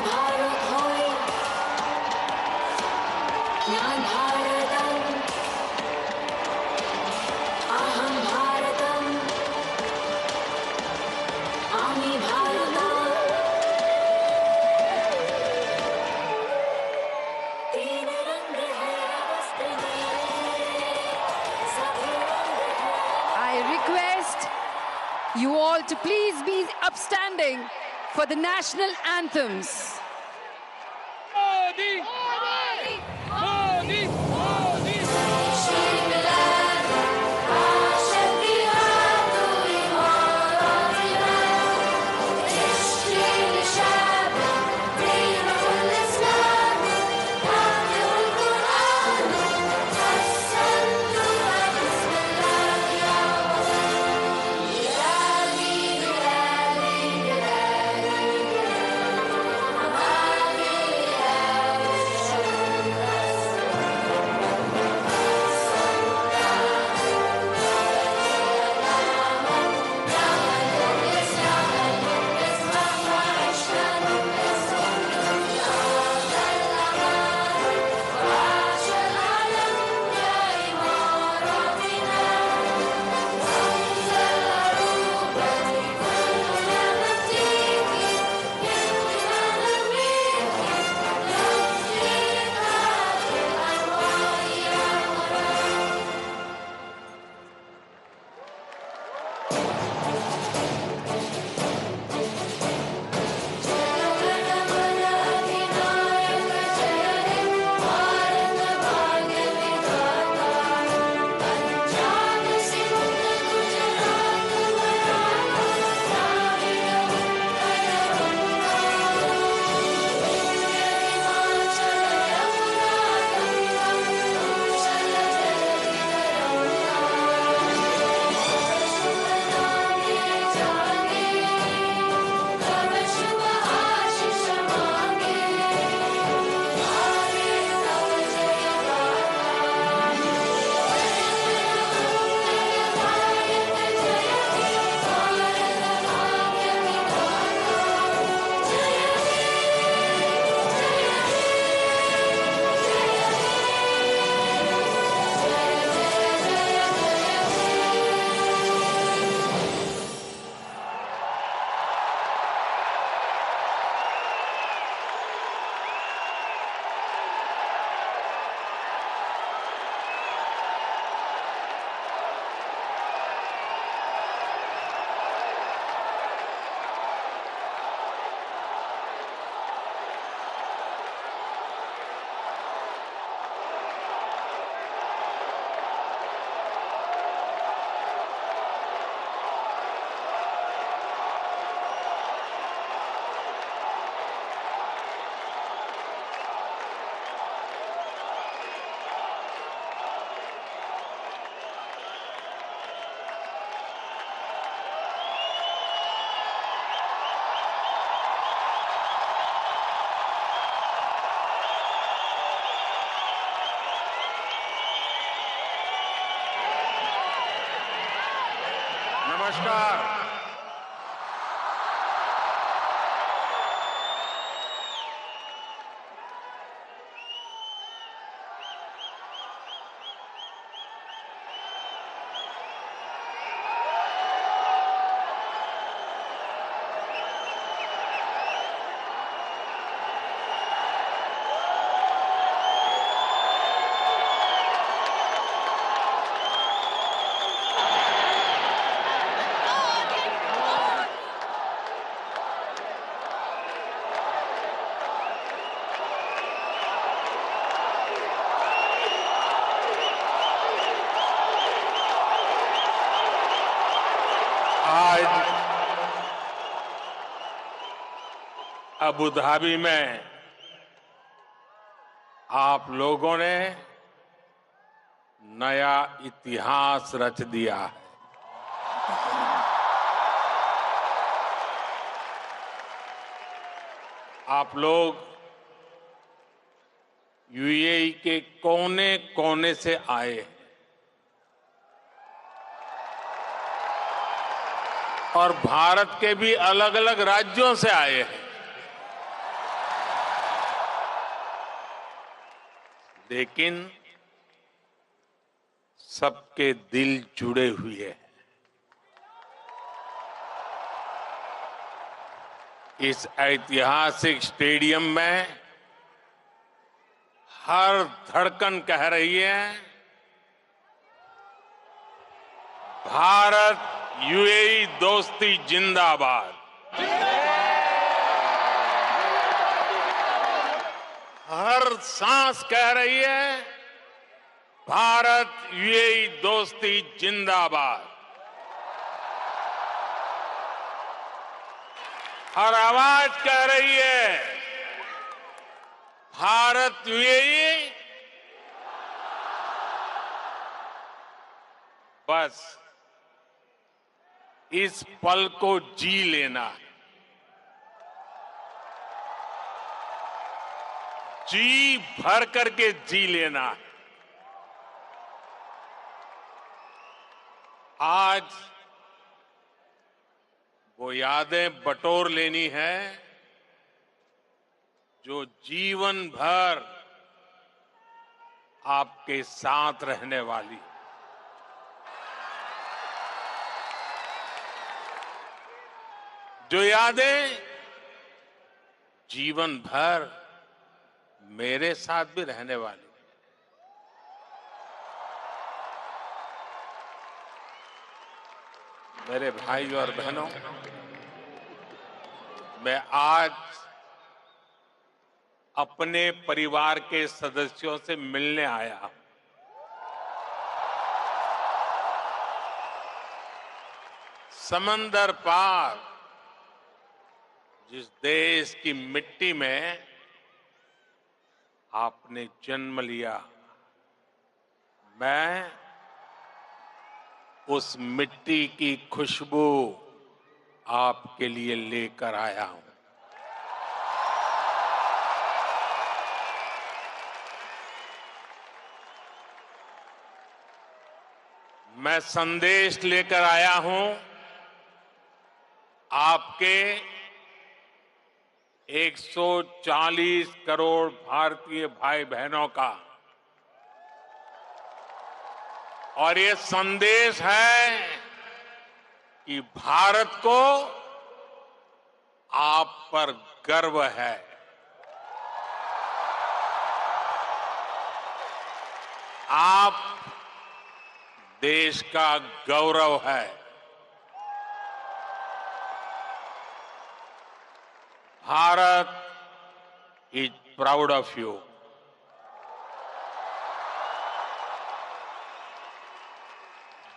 भारत होय ज्ञान भारतम अहम भारतम आमी भारतम तीन रंग है वस्त्र मेरे सभी रंग है। I request you all to please be upstanding for the national anthems. Modi! Modi! Modi! Modi! नमस्कार। आज अबू धाबी में आप लोगों ने नया इतिहास रच दिया है। आप लोग यूएई के कोने कोने से आए हैं और भारत के भी अलग अलग राज्यों से आए हैं। लेकिन सबके दिल जुड़े हुए हैं। इस ऐतिहासिक स्टेडियम में हर धड़कन कह रही है, भारत यूएई दोस्ती जिंदाबाद। हर सांस कह रही है, भारत यूएई दोस्ती जिंदाबाद। हर आवाज कह रही है, भारत यूएई। बस इस पल को जी लेना है, जी भर करके जी लेना है। आज वो यादें बटोर लेनी है जो जीवन भर आपके साथ रहने वाली। जो यादें जीवन भर मेरे साथ भी रहने वाली। मेरे भाई और बहनों, मैं आज अपने परिवार के सदस्यों से मिलने आया हूं। समंदर पार जिस देश की मिट्टी में आपने जन्म लिया, मैं उस मिट्टी की खुशबू आपके लिए लेकर आया हूं। मैं संदेश लेकर आया हूं आपके 140 करोड़ भारतीय भाई बहनों का। और ये संदेश है कि भारत को आप पर गर्व है। आप देश का गौरव है। Bharat is proud of you.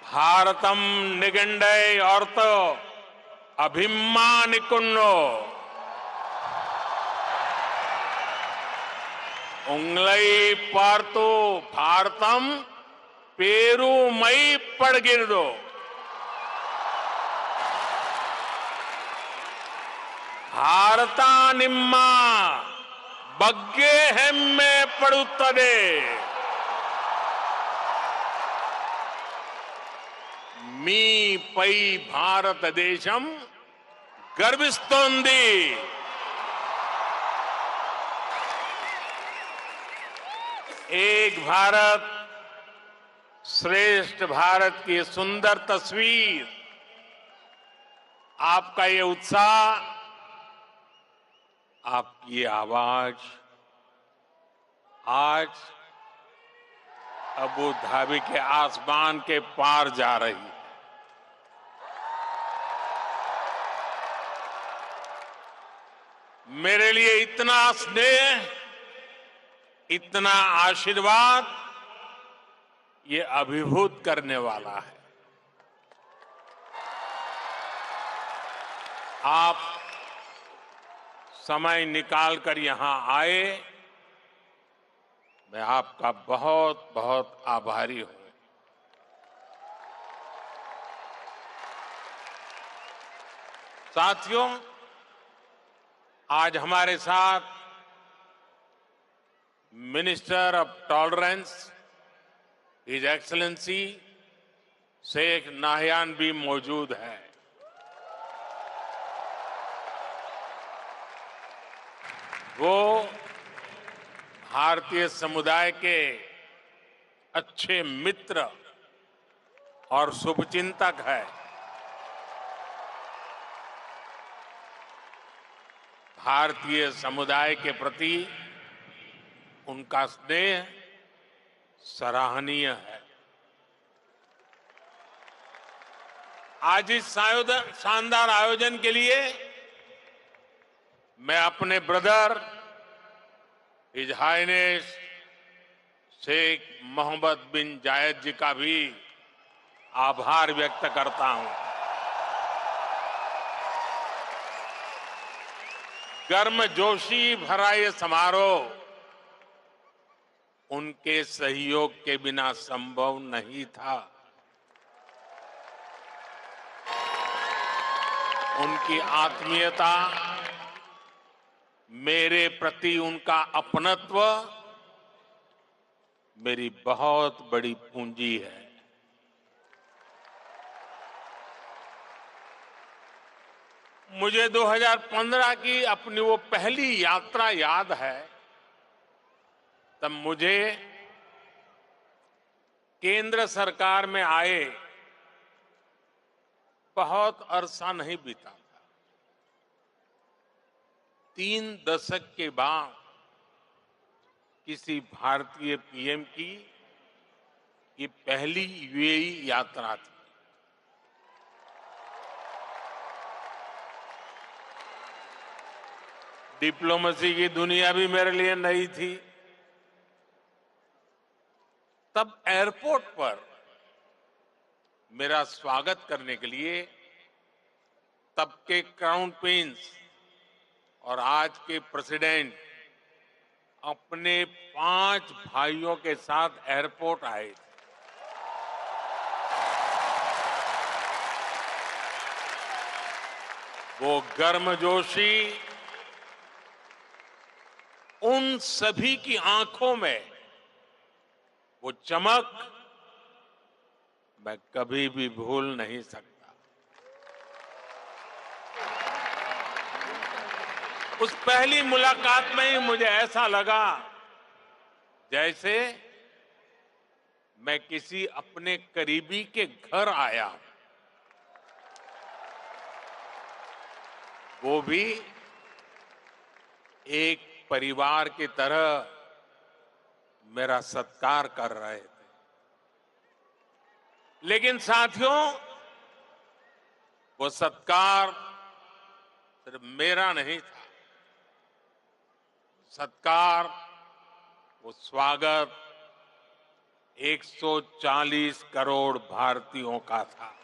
भारतम निगंडय अर्थ अभिमानिकुन्नो उंगलई पार्तो भारतम पेरूमई पड़गिरदो। भारता निम्मा बग्गे हेम्मे पड़ुत्तदे। मी पै भारत देशम गर्विस्तोंदी। एक भारत श्रेष्ठ भारत की सुंदर तस्वीर, आपका ये उत्साह, आपकी आवाज आज अबू धाबी के आसमान के पार जा रही है। मेरे लिए इतना स्नेह, इतना आशीर्वाद, ये अभिभूत करने वाला है। आप समय निकालकर यहां आए, मैं आपका बहुत बहुत आभारी हूं। साथियों, आज हमारे साथ minister of tolerance his excellency Sheikh Nahyan भी मौजूद है। वो भारतीय समुदाय के अच्छे मित्र और शुभचिंतक है। भारतीय समुदाय के प्रति उनका स्नेह सराहनीय है। आज इस शानदार आयोजन के लिए मैं अपने brother his highness Sheikh Mohammed bin Zayed ji का भी आभार व्यक्त करता हूं। गर्मजोशी भरा ये समारोह उनके सहयोग के बिना संभव नहीं था। उनकी आत्मीयता, मेरे प्रति उनका अपनत्व मेरी बहुत बड़ी पूंजी है। मुझे 2015 की अपनी वो पहली यात्रा याद है। तब मुझे केंद्र सरकार में आए बहुत अरसा नहीं बीता था। 3 दशक के बाद किसी भारतीय पीएम की ये पहली यूएई यात्रा थी। डिप्लोमेसी की दुनिया भी मेरे लिए नई थी। तब एयरपोर्ट पर मेरा स्वागत करने के लिए तब के क्राउन प्रिंस और आज के प्रेसिडेंट अपने 5 भाइयों के साथ एयरपोर्ट आए थे। वो गर्मजोशी उन सभी की आंखों में वो चमक मैं कभी भी भूल नहीं सकता। उस पहली मुलाकात में ही मुझे ऐसा लगा जैसे मैं किसी अपने करीबी के घर आया हूं। वो भी एक परिवार की तरह मेरा सत्कार कर रहे थे। लेकिन साथियों, वो सत्कार सिर्फ मेरा नहीं था। सत्कार, वो स्वागत 140 करोड़ भारतीयों का था।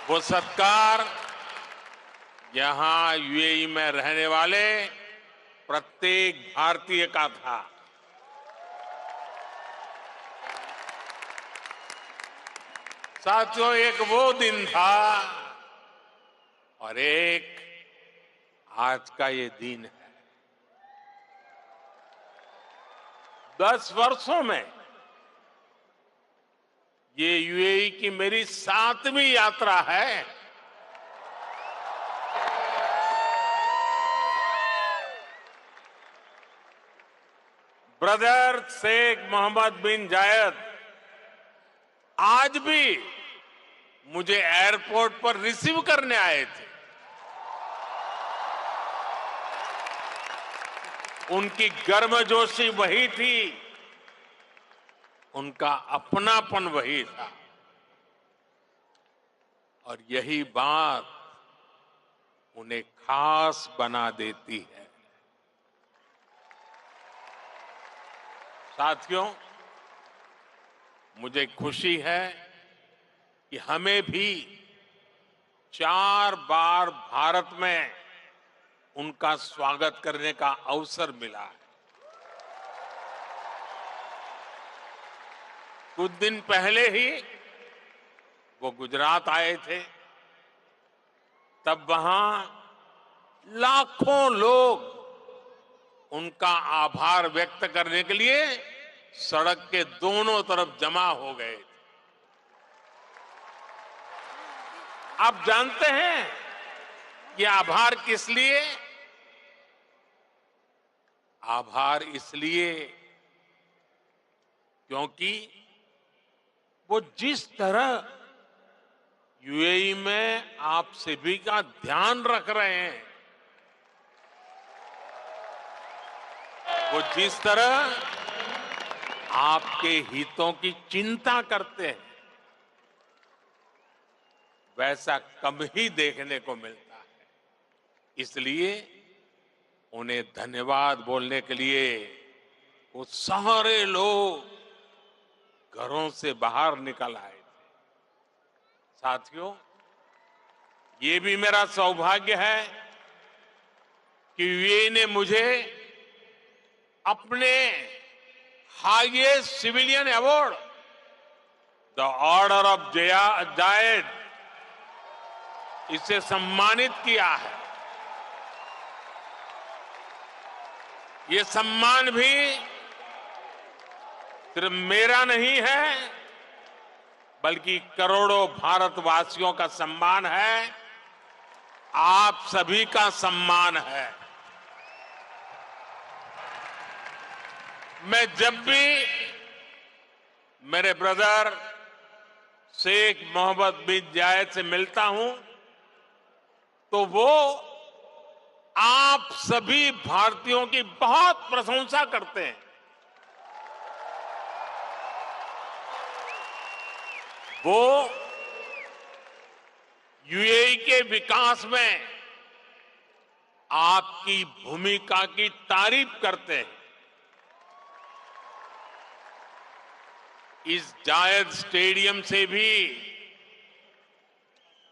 वो सत्कार यहां यूएई में रहने वाले प्रत्येक भारतीय का था। साथियों, एक वो दिन था और एक आज का ये दिन है। 10 वर्षों में ये यूएई की मेरी 7वीं यात्रा है। ब्रदर शेख मोहम्मद बिन जायद आज भी मुझे एयरपोर्ट पर रिसीव करने आए थे। उनकी गर्मजोशी वही थी, उनका अपनापन वही था। और यही बात उन्हें खास बना देती है। साथियों, मुझे खुशी है कि हमें भी 4 बार भारत में उनका स्वागत करने का अवसर मिला है। कुछ दिन पहले ही वो गुजरात आए थे। तब वहां लाखों लोग उनका आभार व्यक्त करने के लिए सड़क के दोनों तरफ जमा हो गए। आप जानते हैं ये आभार किस लिए? आभार इसलिए क्योंकि वो जिस तरह यूएई में आप सभी का ध्यान रख रहे हैं, वो जिस तरह आपके हितों की चिंता करते हैं, वैसा कम ही देखने को मिलता है। इसलिए उन्हें धन्यवाद बोलने के लिए वो सारे लोग घरों से बाहर निकल आए थे। साथियों, ये भी मेरा सौभाग्य है कि यूएई ने मुझे अपने highest civilian award the order of Zayed इसे सम्मानित किया है। ये सम्मान भी सिर्फ मेरा नहीं है, बल्कि करोड़ों भारतवासियों का सम्मान है, आप सभी का सम्मान है। मैं जब भी मेरे ब्रदर शेख मोहम्मद बिन जायद से मिलता हूं, तो वो आप सभी भारतीयों की बहुत प्रशंसा करते हैं। वो यूएई के विकास में आपकी भूमिका की तारीफ करते हैं। इस जायद स्टेडियम से भी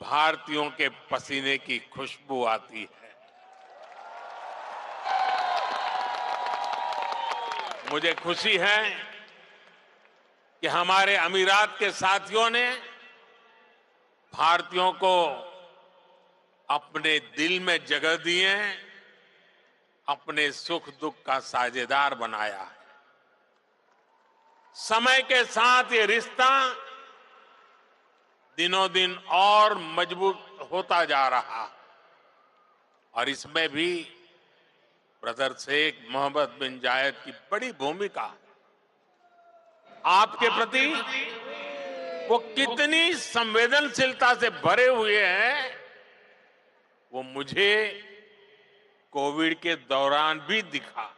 भारतीयों के पसीने की खुशबू आती है। मुझे खुशी है कि हमारे अमीरात के साथियों ने भारतीयों को अपने दिल में जगह दी है, अपने सुख दुख का साझेदार बनाया है। समय के साथ ये रिश्ता दिनों दिन और मजबूत होता जा रहा, और इसमें भी ब्रदर शेख मोहम्मद बिन जायद की बड़ी भूमिका। आपके प्रति वो कितनी संवेदनशीलता से भरे हुए हैं, वो मुझे कोविड के दौरान भी दिखा।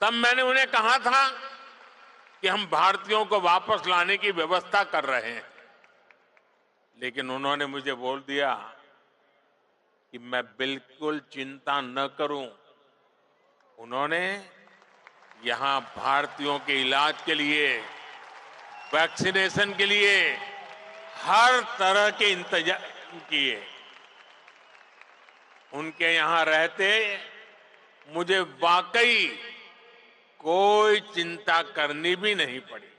तब मैंने उन्हें कहा था कि हम भारतीयों को वापस लाने की व्यवस्था कर रहे हैं, लेकिन उन्होंने मुझे बोल दिया कि मैं बिल्कुल चिंता न करूं। उन्होंने यहां भारतीयों के इलाज के लिए, वैक्सीनेशन के लिए हर तरह के इंतजाम किए। उनके यहां रहते मुझे वाकई कोई चिंता करनी भी नहीं पड़ी।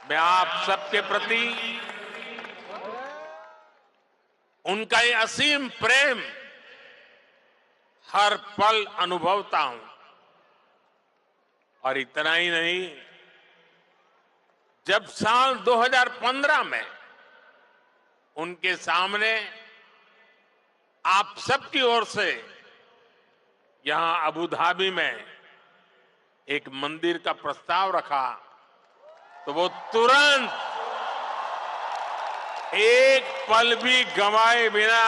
मैं आप सबके प्रति उनका ये असीम प्रेम हर पल अनुभवता हूं। और इतना ही नहीं, जब साल 2015 में उनके सामने आप सबकी ओर से यहां अबू धाबी में एक मंदिर का प्रस्ताव रखा, तो वो तुरंत एक पल भी गंवाए बिना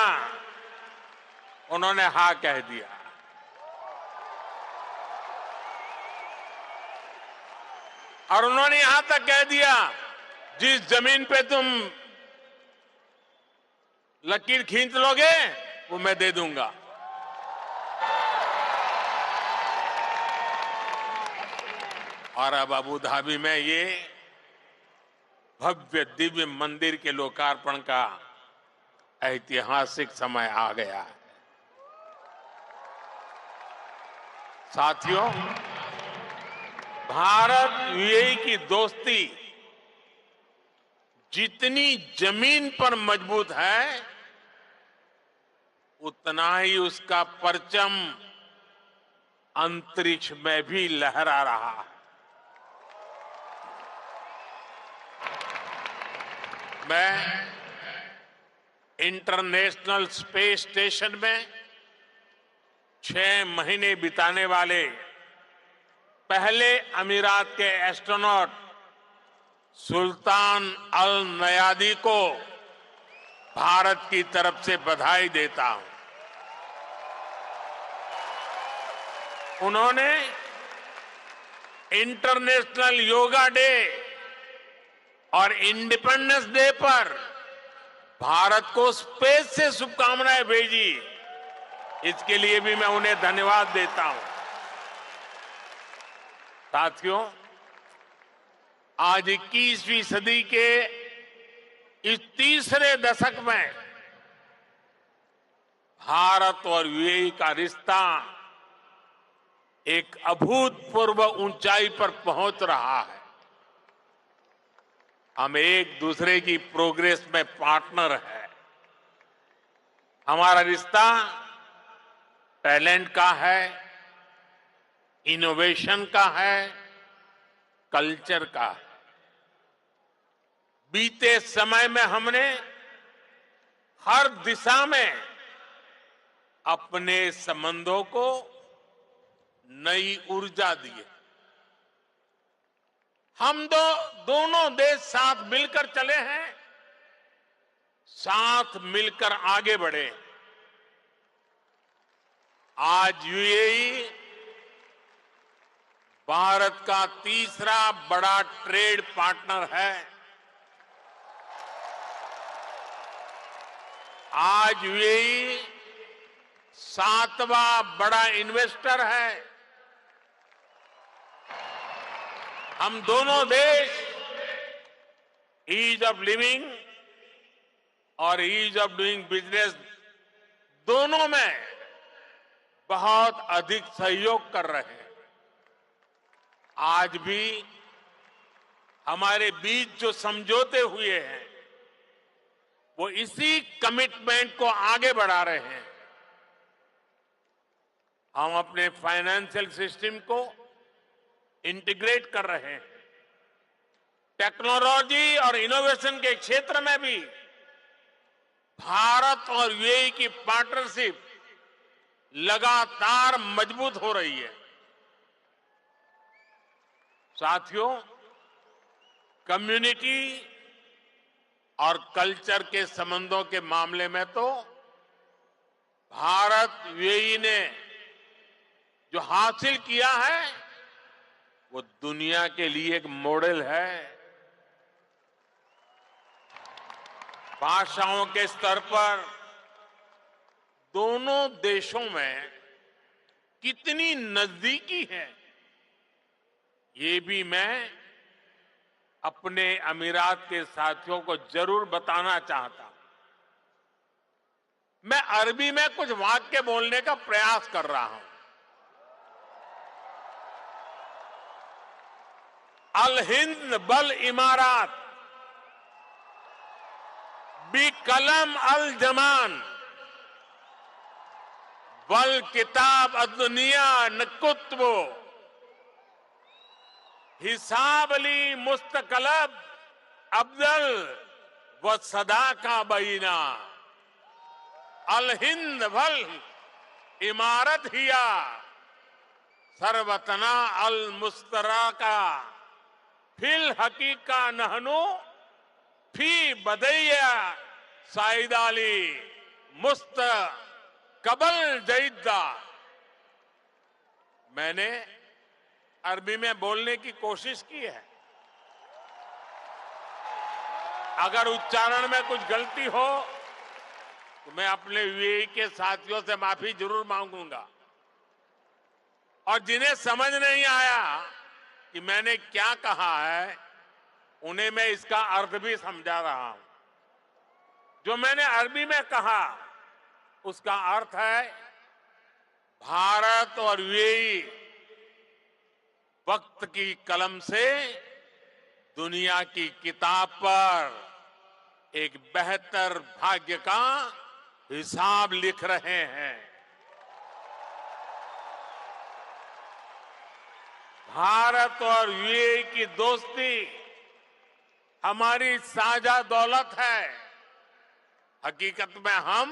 उन्होंने हाँ कह दिया। और उन्होंने यहां तक कह दिया, जिस जमीन पे तुम लकीर खींच लोगे वो मैं दे दूंगा। और अब अबू धाबी में ये भव्य दिव्य मंदिर के लोकार्पण का ऐतिहासिक समय आ गया है। साथियों, भारत यूएई की दोस्ती जितनी जमीन पर मजबूत है, उतना ही उसका परचम अंतरिक्ष में भी लहरा रहा है। मैं इंटरनेशनल स्पेस स्टेशन में 6 महीने बिताने वाले पहले अमीरात के एस्ट्रोनॉट सुल्तान अल नयादी को भारत की तरफ से बधाई देता हूं। उन्होंने इंटरनेशनल योगा डे और इंडिपेंडेंस डे पर भारत को स्पेस से शुभकामनाएं भेजी। इसके लिए भी मैं उन्हें धन्यवाद देता हूं। साथियों, आज 21वीं सदी के इस तीसरे दशक में भारत और यूएई का रिश्ता एक अभूतपूर्व ऊंचाई पर पहुंच रहा है। हम एक दूसरे की प्रोग्रेस में पार्टनर हैं। हमारा रिश्ता टैलेंट का है, इनोवेशन का है, कल्चर का है। बीते समय में हमने हर दिशा में अपने संबंधों को नई ऊर्जा दी है। हम दोनों देश साथ मिलकर चले हैं, साथ मिलकर आगे बढ़े। आज यूएई भारत का तीसरा बड़ा ट्रेड पार्टनर है। आज यूएई 7वां बड़ा इन्वेस्टर है। हम दोनों देश ईज ऑफ लिविंग और ईज ऑफ डूइंग बिजनेस दोनों में बहुत अधिक सहयोग कर रहे हैं। आज भी हमारे बीच जो समझौते हुए हैं वो इसी कमिटमेंट को आगे बढ़ा रहे हैं। हम अपने फाइनेंशियल सिस्टम को इंटीग्रेट कर रहे हैं। टेक्नोलॉजी और इनोवेशन के क्षेत्र में भी भारत और यूएई की पार्टनरशिप लगातार मजबूत हो रही है। साथियों, कम्युनिटी और कल्चर के संबंधों के मामले में तो भारत यूएई ने जो हासिल किया है वो दुनिया के लिए एक मॉडल है। भाषाओं के स्तर पर दोनों देशों में कितनी नजदीकी है, ये भी मैं अपने अमीरात के साथियों को जरूर बताना चाहता हूं। मैं अरबी में कुछ वाक्य बोलने का प्रयास कर रहा हूं। अल हिंद बल इमारात बी कलम अल जमान वल किताब अदुनिया नकुत्बो हिसाब अली मुस्तकलब अब्दल व सदा का बीना अल हिंद वल इमारत हिया सरवतना अल मुस्तरा का फिल हकीका नहनु फी बदैया साइदाली मुस्त कबल जईदा। मैंने अरबी में बोलने की कोशिश की है। अगर उच्चारण में कुछ गलती हो तो मैं अपने यूएई के साथियों से माफी जरूर मांगूंगा। और जिन्हें समझ नहीं आया कि मैंने क्या कहा है, उन्हें मैं इसका अर्थ भी समझा रहा हूं। जो मैंने अरबी में कहा उसका अर्थ है भारत और यूएई वक्त की कलम से दुनिया की किताब पर एक बेहतर भाग्य का हिसाब लिख रहे हैं। भारत और यूएई की दोस्ती हमारी साझा दौलत है। हकीकत में हम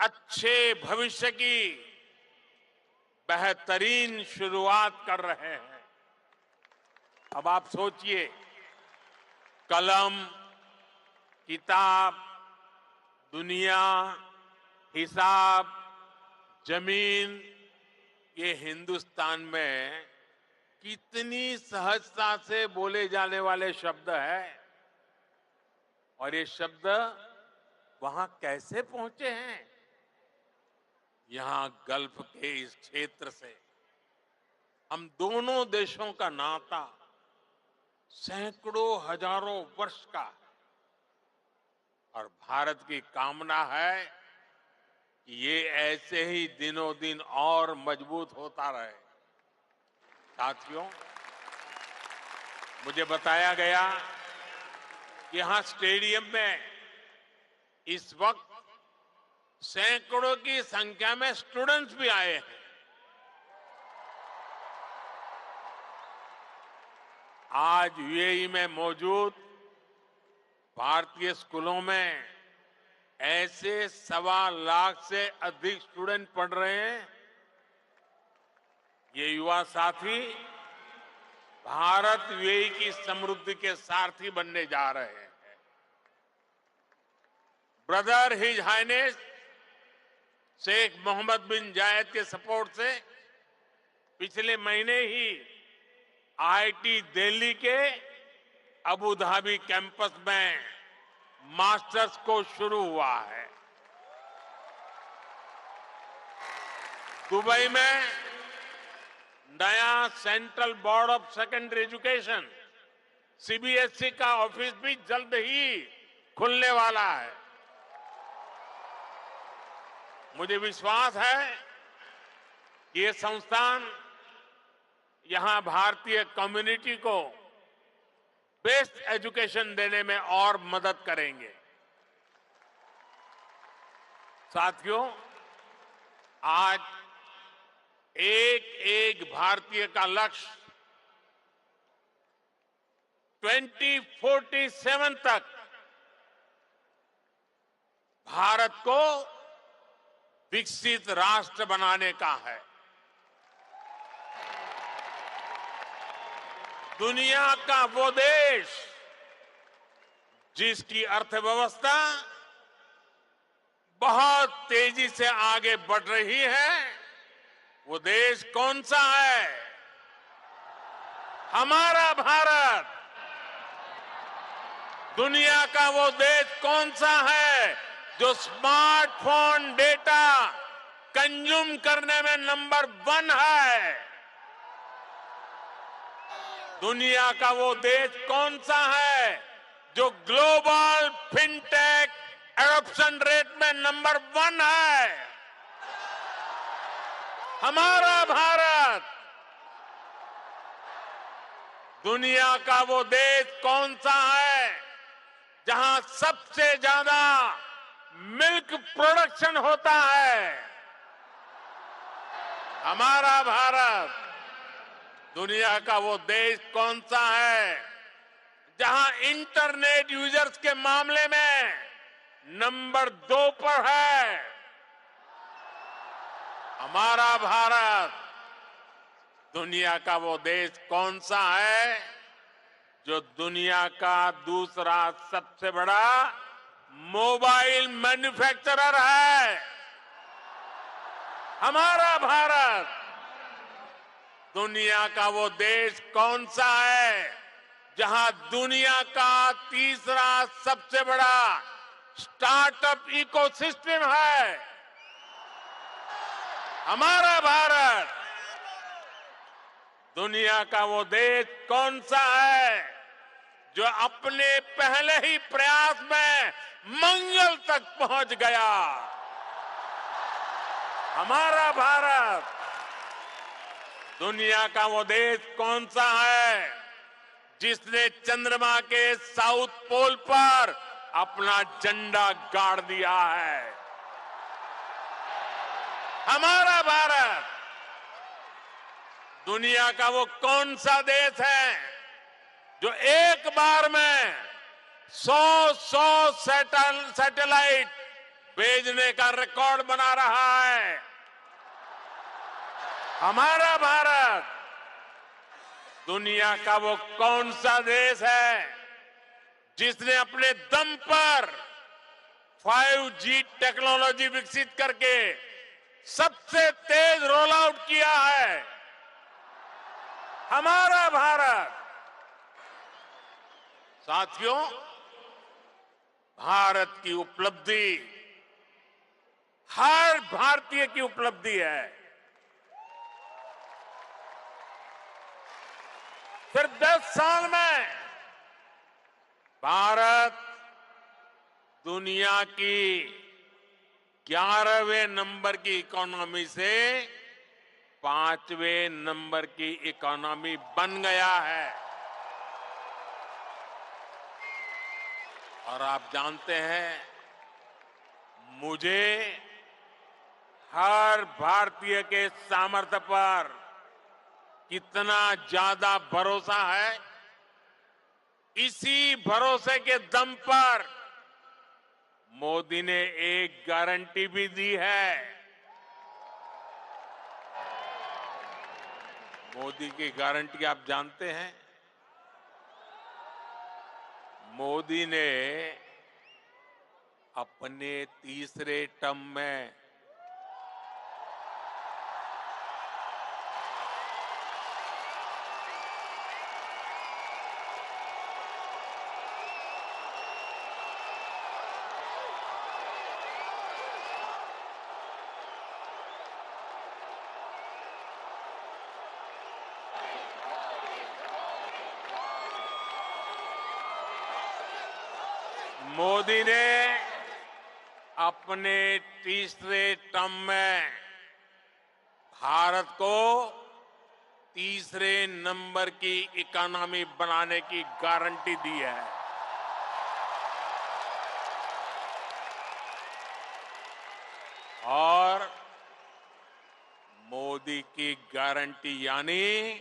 अच्छे भविष्य की बेहतरीन शुरुआत कर रहे हैं। अब आप सोचिए, कलम, किताब, दुनिया, हिसाब, जमीन, ये हिंदुस्तान में कितनी सहजता से बोले जाने वाले शब्द हैं, और ये शब्द वहां कैसे पहुंचे हैं? यहां गल्फ के इस क्षेत्र से हम दोनों देशों का नाता सैकड़ों हजारों वर्ष का है, और भारत की कामना है कि ये ऐसे ही दिनों दिन और मजबूत होता रहे। साथियों, मुझे बताया गया कि यहां स्टेडियम में इस वक्त सैकड़ों की संख्या में स्टूडेंट्स भी आए हैं। आज यूएई में मौजूद भारतीय स्कूलों में ऐसे 1.25 लाख से अधिक स्टूडेंट पढ़ रहे हैं। ये युवा साथी भारत यूएई की समृद्धि के सारथी बनने जा रहे हैं। Brother his highness Sheikh Mohammed bin Zayed के सपोर्ट से पिछले महीने ही आईआईटी दिल्ली के अबू धाबी कैंपस में मास्टर्स कोर्स शुरू हुआ है। दुबई में नया central board of secondary education CBSE का ऑफिस भी जल्द ही खुलने वाला है। मुझे विश्वास है कि ये संस्थान यहां भारतीय कम्युनिटी को बेस्ट एजुकेशन देने में और मदद करेंगे। साथियों, आज एक एक भारतीय का लक्ष्य 2047 तक भारत को विकसित राष्ट्र बनाने का है। दुनिया का वो देश जिसकी अर्थव्यवस्था बहुत तेजी से आगे बढ़ रही है, वो देश कौन सा है? हमारा भारत। दुनिया का वो देश कौन सा है जो स्मार्टफोन डेटा कंज्यूम करने में नंबर 1 है? दुनिया का वो देश कौन सा है जो ग्लोबल फिनटेक एडॉप्शन रेट में नंबर 1 है? हमारा भारत। दुनिया का वो देश कौन सा है जहां सबसे ज्यादा मिल्क प्रोडक्शन होता है? हमारा भारत। दुनिया का वो देश कौन सा है जहां इंटरनेट यूजर्स के मामले में नंबर 2 पर है? हमारा भारत। दुनिया का वो देश कौन सा है जो दुनिया का दूसरा सबसे बड़ा मोबाइल मैन्युफैक्चरर है? हमारा भारत। दुनिया का वो देश कौन सा है जहां दुनिया का तीसरा सबसे बड़ा स्टार्टअप इकोसिस्टम है? हमारा भारत। दुनिया का वो देश कौन सा है जो अपने पहले ही प्रयास में मंगल तक पहुंच गया? हमारा भारत। दुनिया का वो देश कौन सा है जिसने चंद्रमा के साउथ पोल पर अपना झंडा गाड़ दिया है? हमारा भारत। दुनिया का वो कौन सा देश है जो एक बार में 100 सैटेलाइट भेजने का रिकॉर्ड बना रहा है। हमारा भारत दुनिया का वो कौन सा देश है जिसने अपने दम पर 5G टेक्नोलॉजी विकसित करके सबसे तेज रोल आउट किया है? हमारा भारत। साथियों, भारत की उपलब्धि हर भारतीय की उपलब्धि है। सिर्फ 10 साल में भारत दुनिया की 11वें नंबर की इकोनॉमी से 5वें नंबर की इकोनॉमी बन गया है। और आप जानते हैं, मुझे हर भारतीय के सामर्थ्य पर कितना ज्यादा भरोसा है। इसी भरोसे के दम पर मोदी ने एक गारंटी भी दी है। मोदी की गारंटी आप जानते हैं? मोदी ने अपने तीसरे टर्म में मोदी ने अपने तीसरे टर्म में भारत को तीसरे नंबर की इकोनॉमी बनाने की गारंटी दी है। और मोदी की गारंटी यानी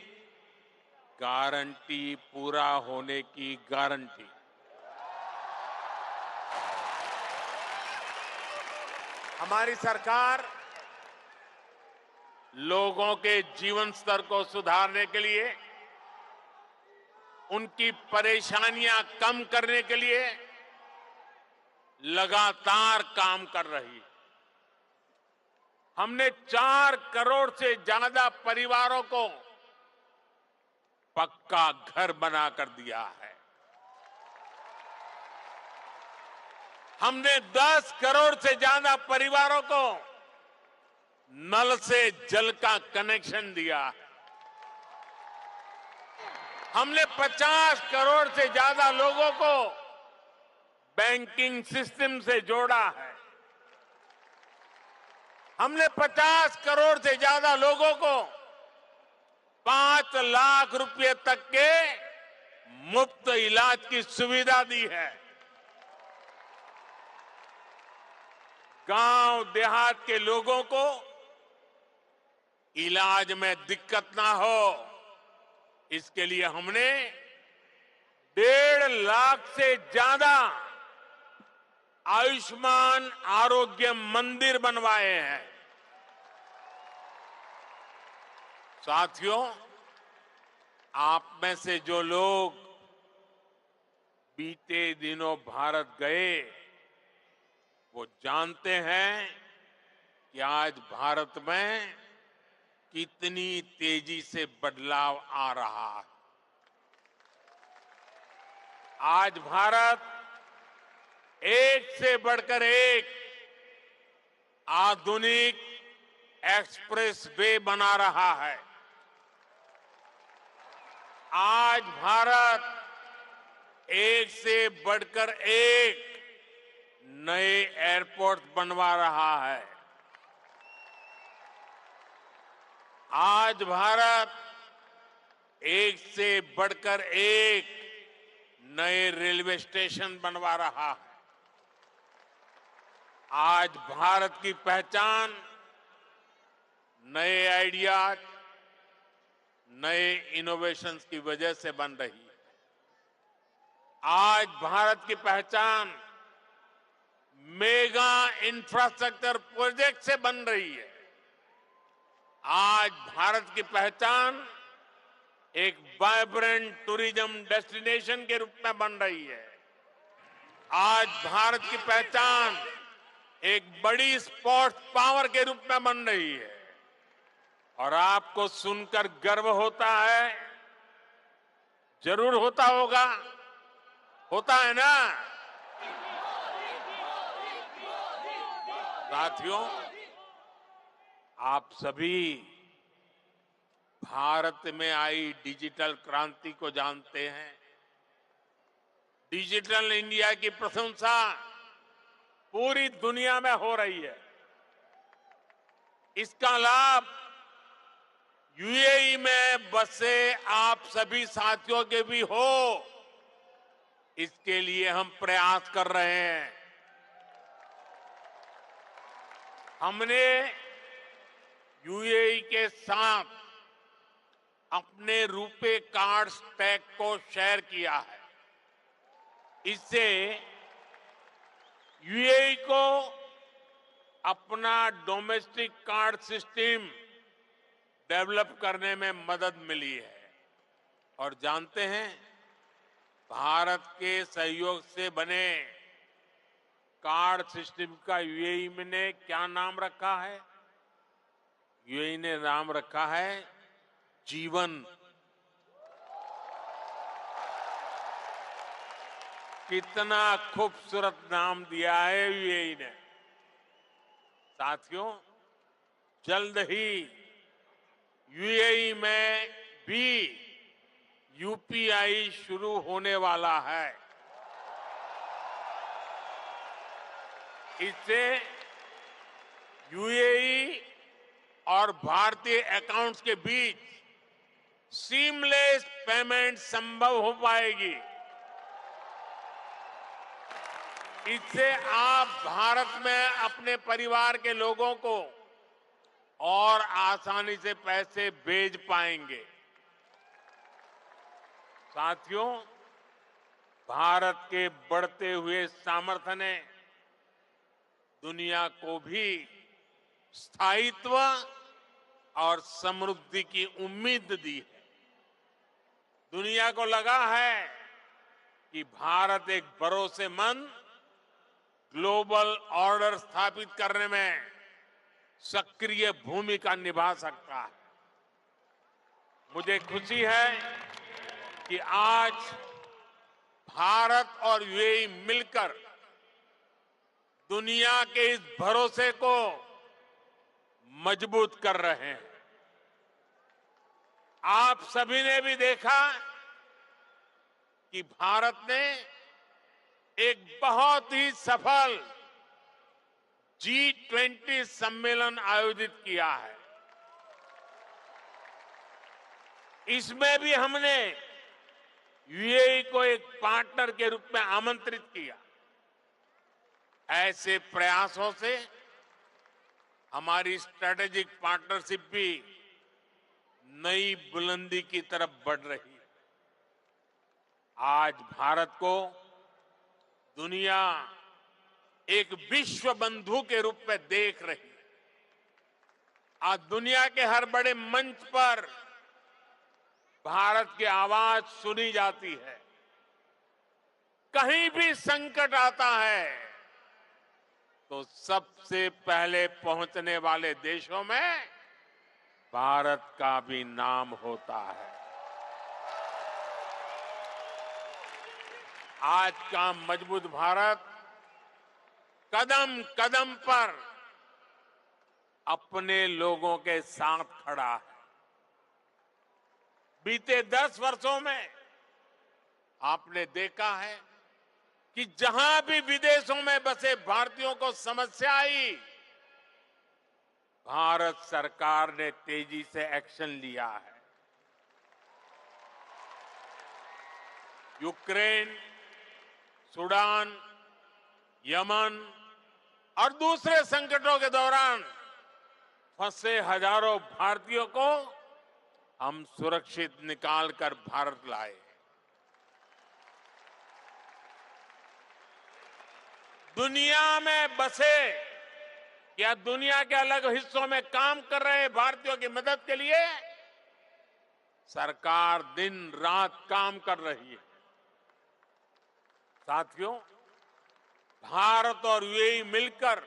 गारंटी पूरा होने की गारंटी। हमारी सरकार लोगों के जीवन स्तर को सुधारने के लिए, उनकी परेशानियां कम करने के लिए लगातार काम कर रही है। हमने 4 करोड़ से ज्यादा परिवारों को पक्का घर बनाकर दिया है। हमने 10 करोड़ से ज्यादा परिवारों को नल से जल का कनेक्शन दिया है। हमने 50 करोड़ से ज्यादा लोगों को बैंकिंग सिस्टम से जोड़ा है। हमने 50 करोड़ से ज्यादा लोगों को 5 लाख रुपए तक के मुफ्त इलाज की सुविधा दी है। गांव देहात के लोगों को इलाज में दिक्कत ना हो, इसके लिए हमने 1.5 लाख से ज्यादा आयुष्मान आरोग्य मंदिर बनवाए हैं। साथियों, आप में से जो लोग बीते दिनों भारत गए, वो जानते हैं कि आज भारत में कितनी तेजी से बदलाव आ रहा है। आज भारत एक से बढ़कर एक आधुनिक एक्सप्रेस वे बना रहा है। आज भारत एक से बढ़कर एक नए एयरपोर्ट बनवा रहा है। आज भारत एक से बढ़कर एक नए रेलवे स्टेशन बनवा रहा है। आज भारत की पहचान नए आइडियाज, नए इनोवेशंस की वजह से बन रही है। आज भारत की पहचान मेगा इंफ्रास्ट्रक्चर प्रोजेक्ट से बन रही है। आज भारत की पहचान एक वाइब्रेंट टूरिज्म डेस्टिनेशन के रूप में बन रही है। आज भारत की पहचान एक बड़ी स्पोर्ट्स पावर के रूप में बन रही है। और आपको सुनकर गर्व होता है, जरूर होता होगा, होता है ना साथियों। आप सभी भारत में आई डिजिटल क्रांति को जानते हैं। डिजिटल इंडिया की प्रशंसा पूरी दुनिया में हो रही है। इसका लाभ यूएई में बसे आप सभी साथियों के भी हो, इसके लिए हम प्रयास कर रहे हैं। हमने यूएई के साथ अपने रुपे कार्ड स्टैक को शेयर किया है। इससे यूएई को अपना डोमेस्टिक कार्ड सिस्टम डेवलप करने में मदद मिली है। और जानते हैं, भारत के सहयोग से बने कार्ड सिस्टम का यूएई ने क्या नाम रखा है? यूएई ने नाम रखा है जीवन। कितना खूबसूरत नाम दिया है यूएई ने। साथियों, जल्द ही यूएई में भी यूपीआई शुरू होने वाला है। इससे यूएई और भारतीय अकाउंट्स के बीच सीमलेस पेमेंट संभव हो पाएगी। इससे आप भारत में अपने परिवार के लोगों को और आसानी से पैसे भेज पाएंगे। साथियों, भारत के बढ़ते हुए सामर्थ्य ने दुनिया को भी स्थायित्व और समृद्धि की उम्मीद दी है। दुनिया को लगा है कि भारत एक भरोसेमंद ग्लोबल ऑर्डर स्थापित करने में सक्रिय भूमिका निभा सकता है। मुझे खुशी है कि आज भारत और यूएई मिलकर दुनिया के इस भरोसे को मजबूत कर रहे हैं। आप सभी ने भी देखा कि भारत ने एक बहुत ही सफल G20 सम्मेलन आयोजित किया है। इसमें भी हमने यूएई को एक पार्टनर के रूप में आमंत्रित किया। ऐसे प्रयासों से हमारी स्ट्रेटेजिक पार्टनरशिप भी नई बुलंदी की तरफ बढ़ रही है। आज भारत को दुनिया एक विश्व बंधु के रूप में देख रही है। आज दुनिया के हर बड़े मंच पर भारत की आवाज सुनी जाती है। कहीं भी संकट आता है तो सबसे पहले पहुंचने वाले देशों में भारत का भी नाम होता है। आज का मजबूत भारत कदम कदम पर अपने लोगों के साथ खड़ा है। बीते 10 वर्षों में आपने देखा है कि जहां भी विदेशों में बसे भारतीयों को समस्या आई, भारत सरकार ने तेजी से एक्शन लिया है। यूक्रेन, सूडान, यमन और दूसरे संकटों के दौरान फंसे हजारों भारतीयों को हम सुरक्षित निकालकर भारत लाए। दुनिया में बसे या दुनिया के अलग हिस्सों में काम कर रहे भारतीयों की मदद के लिए सरकार दिन रात काम कर रही है। साथियों, भारत और यूएई मिलकर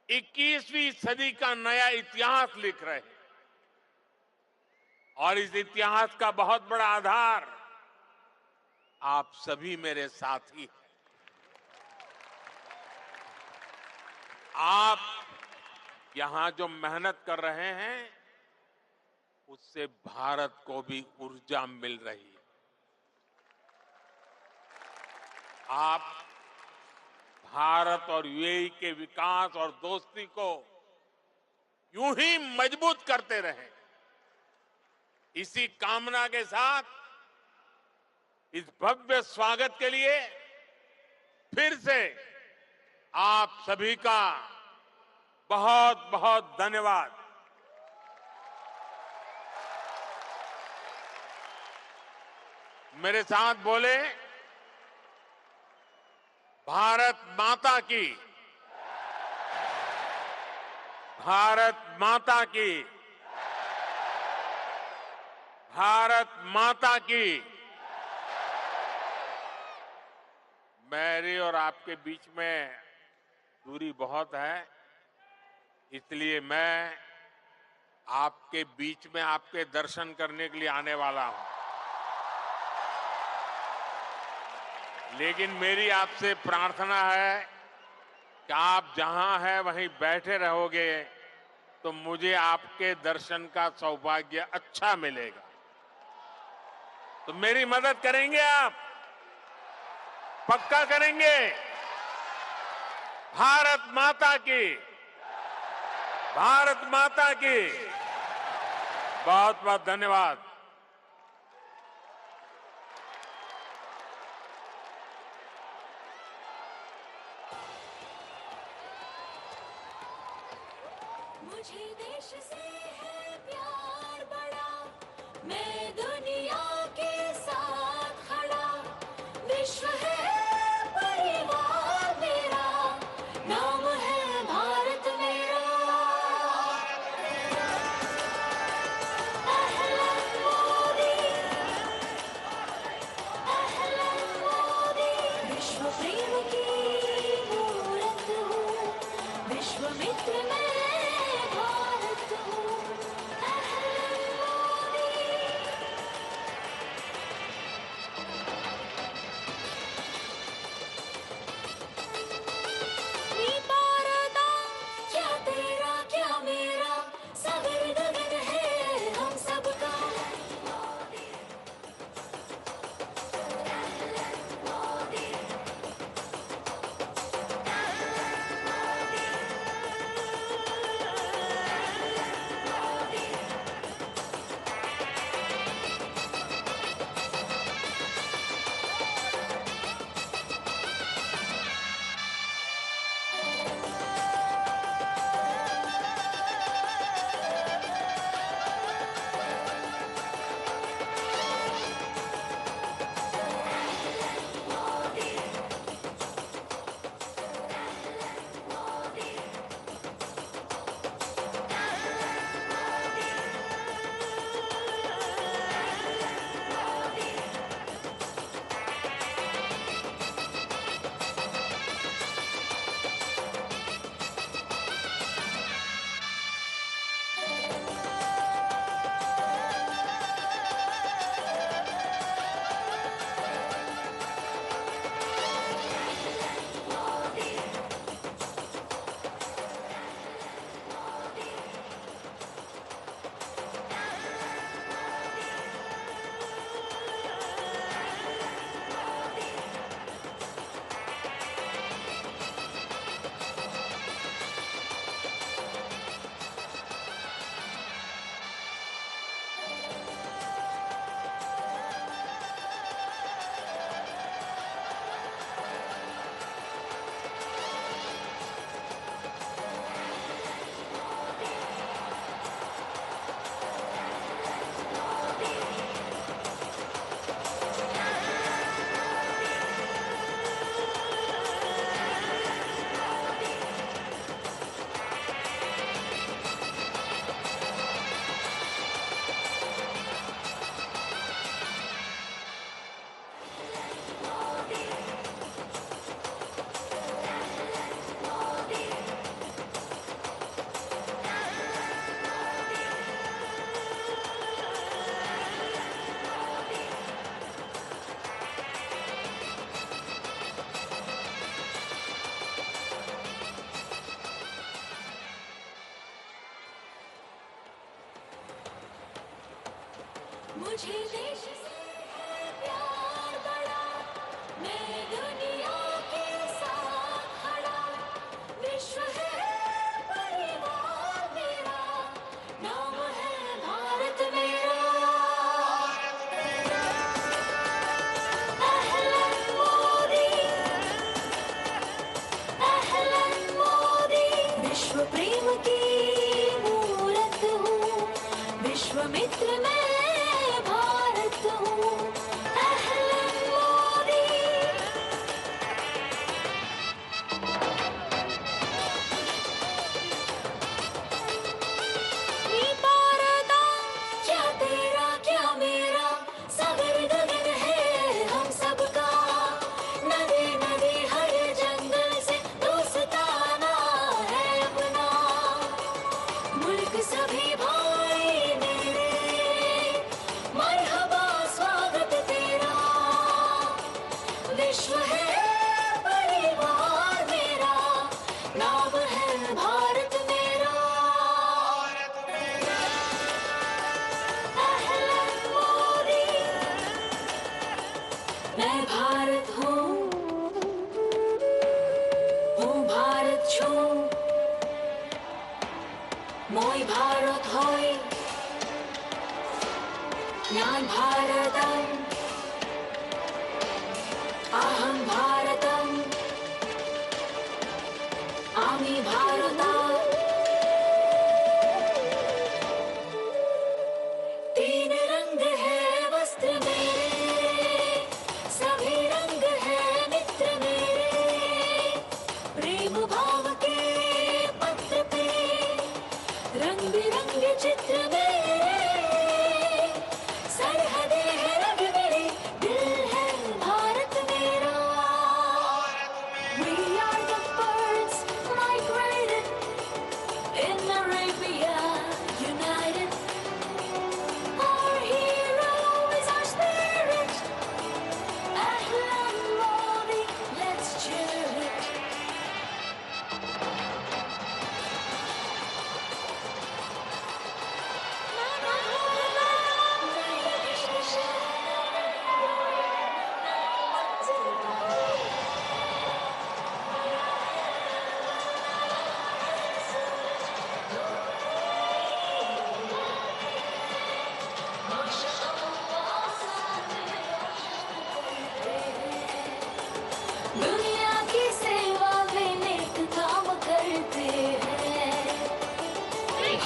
21वीं सदी का नया इतिहास लिख रहे हैं और इस इतिहास का बहुत बड़ा आधार आप सभी मेरे साथी हैं। आप यहां जो मेहनत कर रहे हैं उससे भारत को भी ऊर्जा मिल रही है। आप भारत और यूएई के विकास और दोस्ती को यूं ही मजबूत करते रहें, इसी कामना के साथ इस भव्य स्वागत के लिए फिर से आप सभी का बहुत बहुत धन्यवाद। मेरे साथ बोले, भारत माता की, भारत माता की, भारत माता की। मेरी और आपके बीच में दूरी बहुत है, इसलिए मैं आपके बीच में आपके दर्शन करने के लिए आने वाला हूं। लेकिन मेरी आपसे प्रार्थना है कि आप जहां हैं वहीं बैठे रहोगे तो मुझे आपके दर्शन का सौभाग्य अच्छा मिलेगा। तो मेरी मदद करेंगे आप? पक्का करेंगे? भारत माता की, भारत माता की। बहुत बहुत धन्यवाद। मुझे देश से है प्यार बड़ा, मैं दुनिया के साथ खड़ा। विश्व है परिवार मेरा, नाम है भारत मेरा। अहलन मोदी, अहलन मोदी। विश्व प्रेम की मूरत हूँ, विश्व मित्र मैं भारत हूँ। अहलन मोदी, मुझे देश से है प्यार बड़ा, मैं दुनिया के साथ खड़ा, विश्व है परिवार मेरा, नाम है भारत मेरा। अहलन मोदी, अहलन मोदी, विश्व प्रेम की मूरत हूँ, विश्वामित्र मैं भारत हूँ। अहलन मोदी, नी भारता, क्या तेरा क्या मेरा, सागर गगन है हम सबका, नदी नदी हर जंगल से दोस्ताना है अपना, मुल्क सभी भाई मेरे, मरहबा स्वागत तेरा, विश्व है परिवार मेरा, नाम है भारत मेरा। अहलन मोदी, मैं भारत हूँ भारत छू, मोय भारत होय, ज्ञान भारतम, अहं भारतम, आमी भारता, तीन रंग है वस्त्र मेरे, सभी रंग है मित्र मेरे, प्रेम भाव के पत्र पे रंग बिरंगे चित्र मेरे, सरहदें हैं रंग मेरे, दिल है भारत मेरा। We are the birds migrated in Arabia united. Our hero is our spirit. Ahlan Modi, let's cheer it. दुनिया की सेवा में नेक काम करते हैं,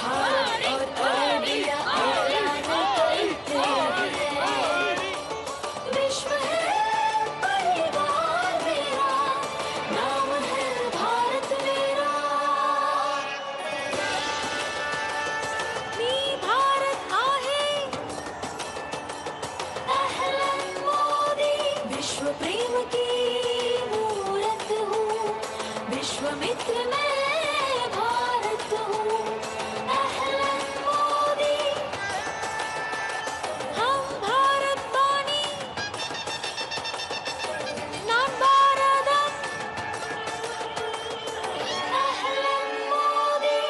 भारत और अरबिया ऐलान करते हैं, विश्व है परिवार मेरा, नाम है भारत मेरा। मी भारत आहे, अहलन मोदी, विश्व प्रेम की मूरत हूँ, विश्वामित्र मैं भारत हूँ। अहलन मोदी, हम भारत वाणी, नाम भारतम, अहलन मोदी,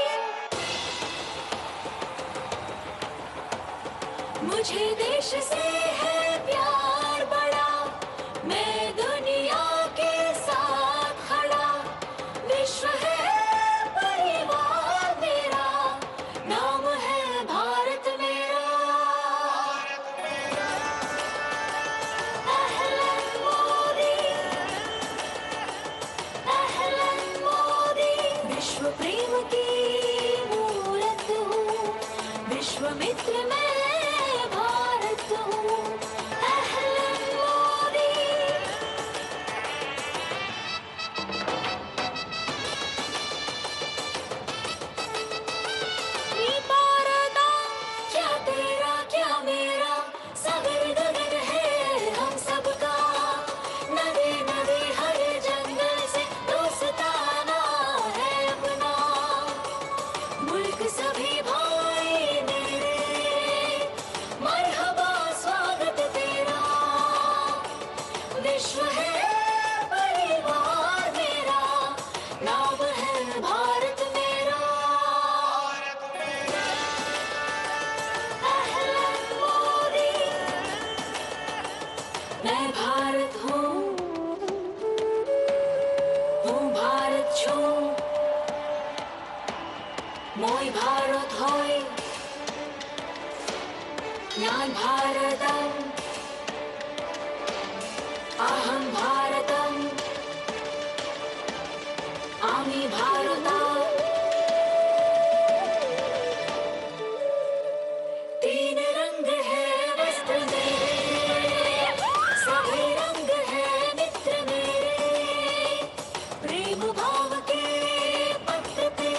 मुझे देश से है प्यार बड़ा, मैं दुनिया के साथ खड़ा, विश्व है परिवार मेरा, नाम है भारत मेरा। अहलन मोदी, अहलन मोदी, विश्व प्रेम की मूरत हूँ, विश्वामित्र मैं भारत हूँ। अहलन मोदी, नी भारता, क्या तेरा क्या मेरा, सागर गगन है हम सबका, नदी नदी हर जंगल से दोस्ताना है अपना, मुल्क सभी भाई मेरे, मरहबा स्वागत तेरा, विश्व है परिवार मेरा, नाम है भारत मेरा। अहलन मोदी, महान् भारतम् अहं भारतम् आमी भारता तीन रंग है वस्त्र मेरे सभी रंग है मित्र मेरे प्रेम भाव के पत्र पे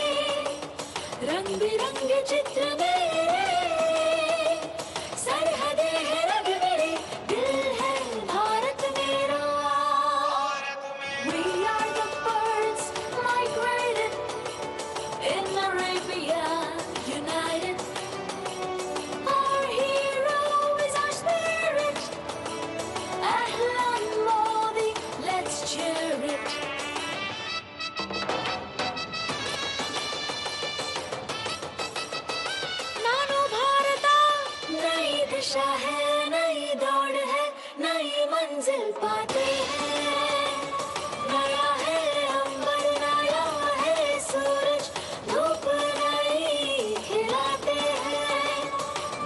रंग बिरंगे चित्र मेरे सरहदे है रंग मेरे दिल है भारत मेरा We are the birds migrated in Arabia united Our hero is our spirit Ahlan Modi let's cheer it नानो भारता नई दिशा है नई दौड़ है नई मंजिल पाते हैं नया है अंबर नया है सूरज धूप नई खिलाते हैं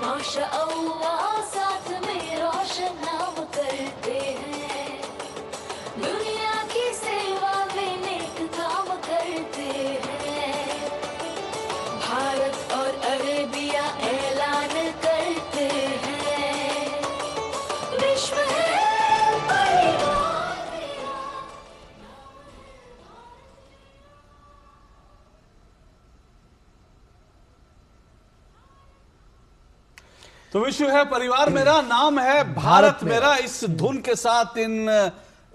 माशाअल्लाह साथ में रोशन नाम करते हैं दुनिया की सेवा में नेक काम करते हैं भारत और अरेबिया ऐलान करते हैं विश्व है परिवार मेरा तो विश्व है परिवार मेरा, नाम है भारत मेरा। इस धुन के साथ,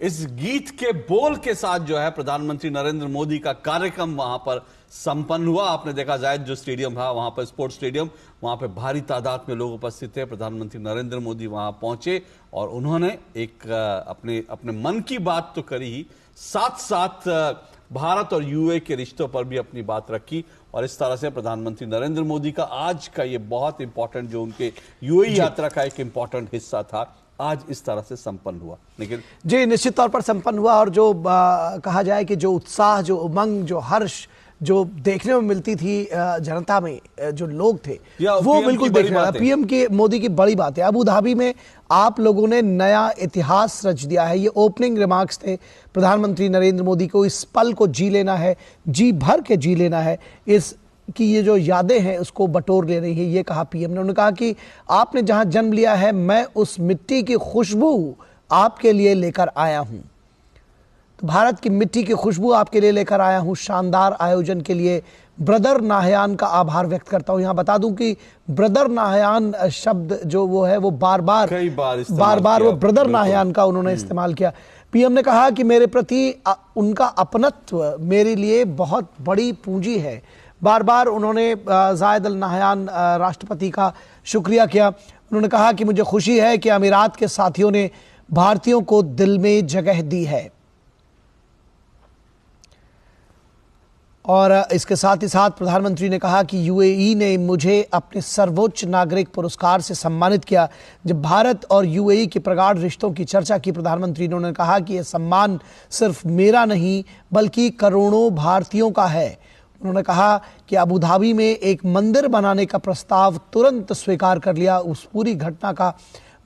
इस गीत के बोल के साथ जो है प्रधानमंत्री नरेंद्र मोदी का कार्यक्रम वहां पर संपन्न हुआ। आपने देखा जायद जो स्टेडियम था वहां पर, स्पोर्ट्स स्टेडियम, वहां पर भारी तादाद में लोग उपस्थित थे। प्रधानमंत्री नरेंद्र मोदी वहां पहुंचे और उन्होंने एक अपने मन की बात तो करी ही, साथ साथ भारत और यूएई के रिश्तों पर भी अपनी बात रखी। और इस तरह से प्रधानमंत्री नरेंद्र मोदी का आज का ये बहुत इंपॉर्टेंट, जो उनके यूएई यात्रा का एक इंपॉर्टेंट हिस्सा था, आज इस तरह से संपन्न हुआ। लेकिन जी निश्चित तौर पर संपन्न हुआ। और जो कहा जाए कि जो उत्साह, जो उमंग, जो हर्ष जो देखने में मिलती थी जनता में, जो लोग थे, वो बिल्कुल देखने वाला। पीएम की मोदी की बड़ी बात है। अबू धाबी में आप लोगों ने नया इतिहास रच दिया है। ये ओपनिंग रिमार्क्स थे प्रधानमंत्री नरेंद्र मोदी को। इस पल को जी लेना है, जी भर के जी लेना है, इस कि ये जो यादें हैं उसको बटोर ले रही है, ये कहा पीएम ने। उन्होंने कहा कि आपने जहां जन्म लिया है, मैं उस मिट्टी की खुशबू आपके लिए लेकर आया हूं। तो भारत की मिट्टी की खुशबू आपके लिए लेकर आया हूं। शानदार आयोजन के लिए ब्रदर नाहयान का आभार व्यक्त करता हूं। यहां बता दूं कि ब्रदर नाहयान शब्द जो वो है, वो बार बार वो ब्रदर नाहयान का उन्होंने इस्तेमाल किया। पीएम ने कहा कि मेरे प्रति उनका अपनत्व मेरे लिए बहुत बड़ी पूंजी है। बार बार उन्होंने जायद अल नाहयान राष्ट्रपति का शुक्रिया किया। उन्होंने कहा कि मुझे खुशी है कि अमीरात के साथियों ने भारतीयों को दिल में जगह दी है। और इसके साथ ही साथ प्रधानमंत्री ने कहा कि यूएई ने मुझे अपने सर्वोच्च नागरिक पुरस्कार से सम्मानित किया। जब भारत और यूएई के प्रगाढ़ रिश्तों की चर्चा की प्रधानमंत्री ने, उन्होंने कहा कि यह सम्मान सिर्फ मेरा नहीं बल्कि करोड़ों भारतीयों का है। उन्होंने कहा कि अबू धाबी में एक मंदिर बनाने का प्रस्ताव तुरंत स्वीकार कर लिया। उस पूरी घटना का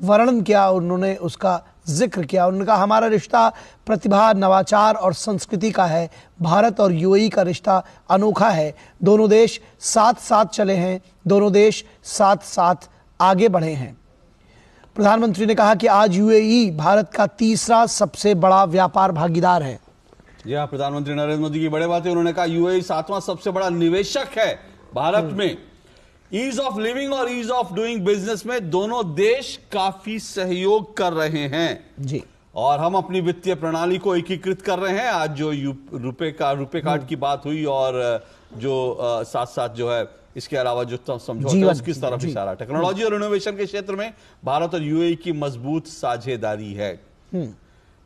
वर्णन किया, उन्होंने उसका जिक्र किया। उन्होंने कहा हमारा रिश्ता प्रतिभा, नवाचार और संस्कृति का है। भारत और यूएई का रिश्ता अनोखा है। दोनों देश साथ साथ चले हैं, दोनों देश साथ साथ आगे बढ़े हैं। प्रधानमंत्री ने कहा कि आज यूएई भारत का तीसरा सबसे बड़ा व्यापार भागीदार है। जी हाँ, प्रधानमंत्री नरेंद्र मोदी की बड़ी बात है। उन्होंने कहा यूएई 7वां सबसे बड़ा निवेशक है भारत में। ईज ऑफ लिविंग और ईज ऑफ डूइंग बिजनेस में दोनों देश काफी सहयोग कर रहे हैं जी। और हम अपनी वित्तीय प्रणाली को एकीकृत कर रहे हैं। आज जो रुपए कार्ड की बात हुई और जो साथ साथ जो है इसके अलावा जो समझौता उसकी तरफ इशारा। टेक्नोलॉजी और इनोवेशन के क्षेत्र में भारत और यूएई की मजबूत साझेदारी है।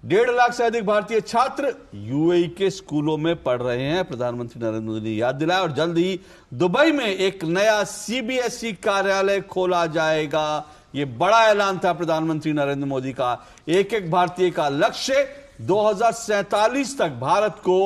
1.5 लाख से अधिक भारतीय छात्र यूएई के स्कूलों में पढ़ रहे हैं। प्रधानमंत्री नरेंद्र मोदी ने याद दिलाया। और जल्द ही दुबई में एक नया सीबीएसई कार्यालय खोला जाएगा। यह बड़ा ऐलान था प्रधानमंत्री नरेंद्र मोदी का। एक भारतीय का लक्ष्य 2047 तक भारत को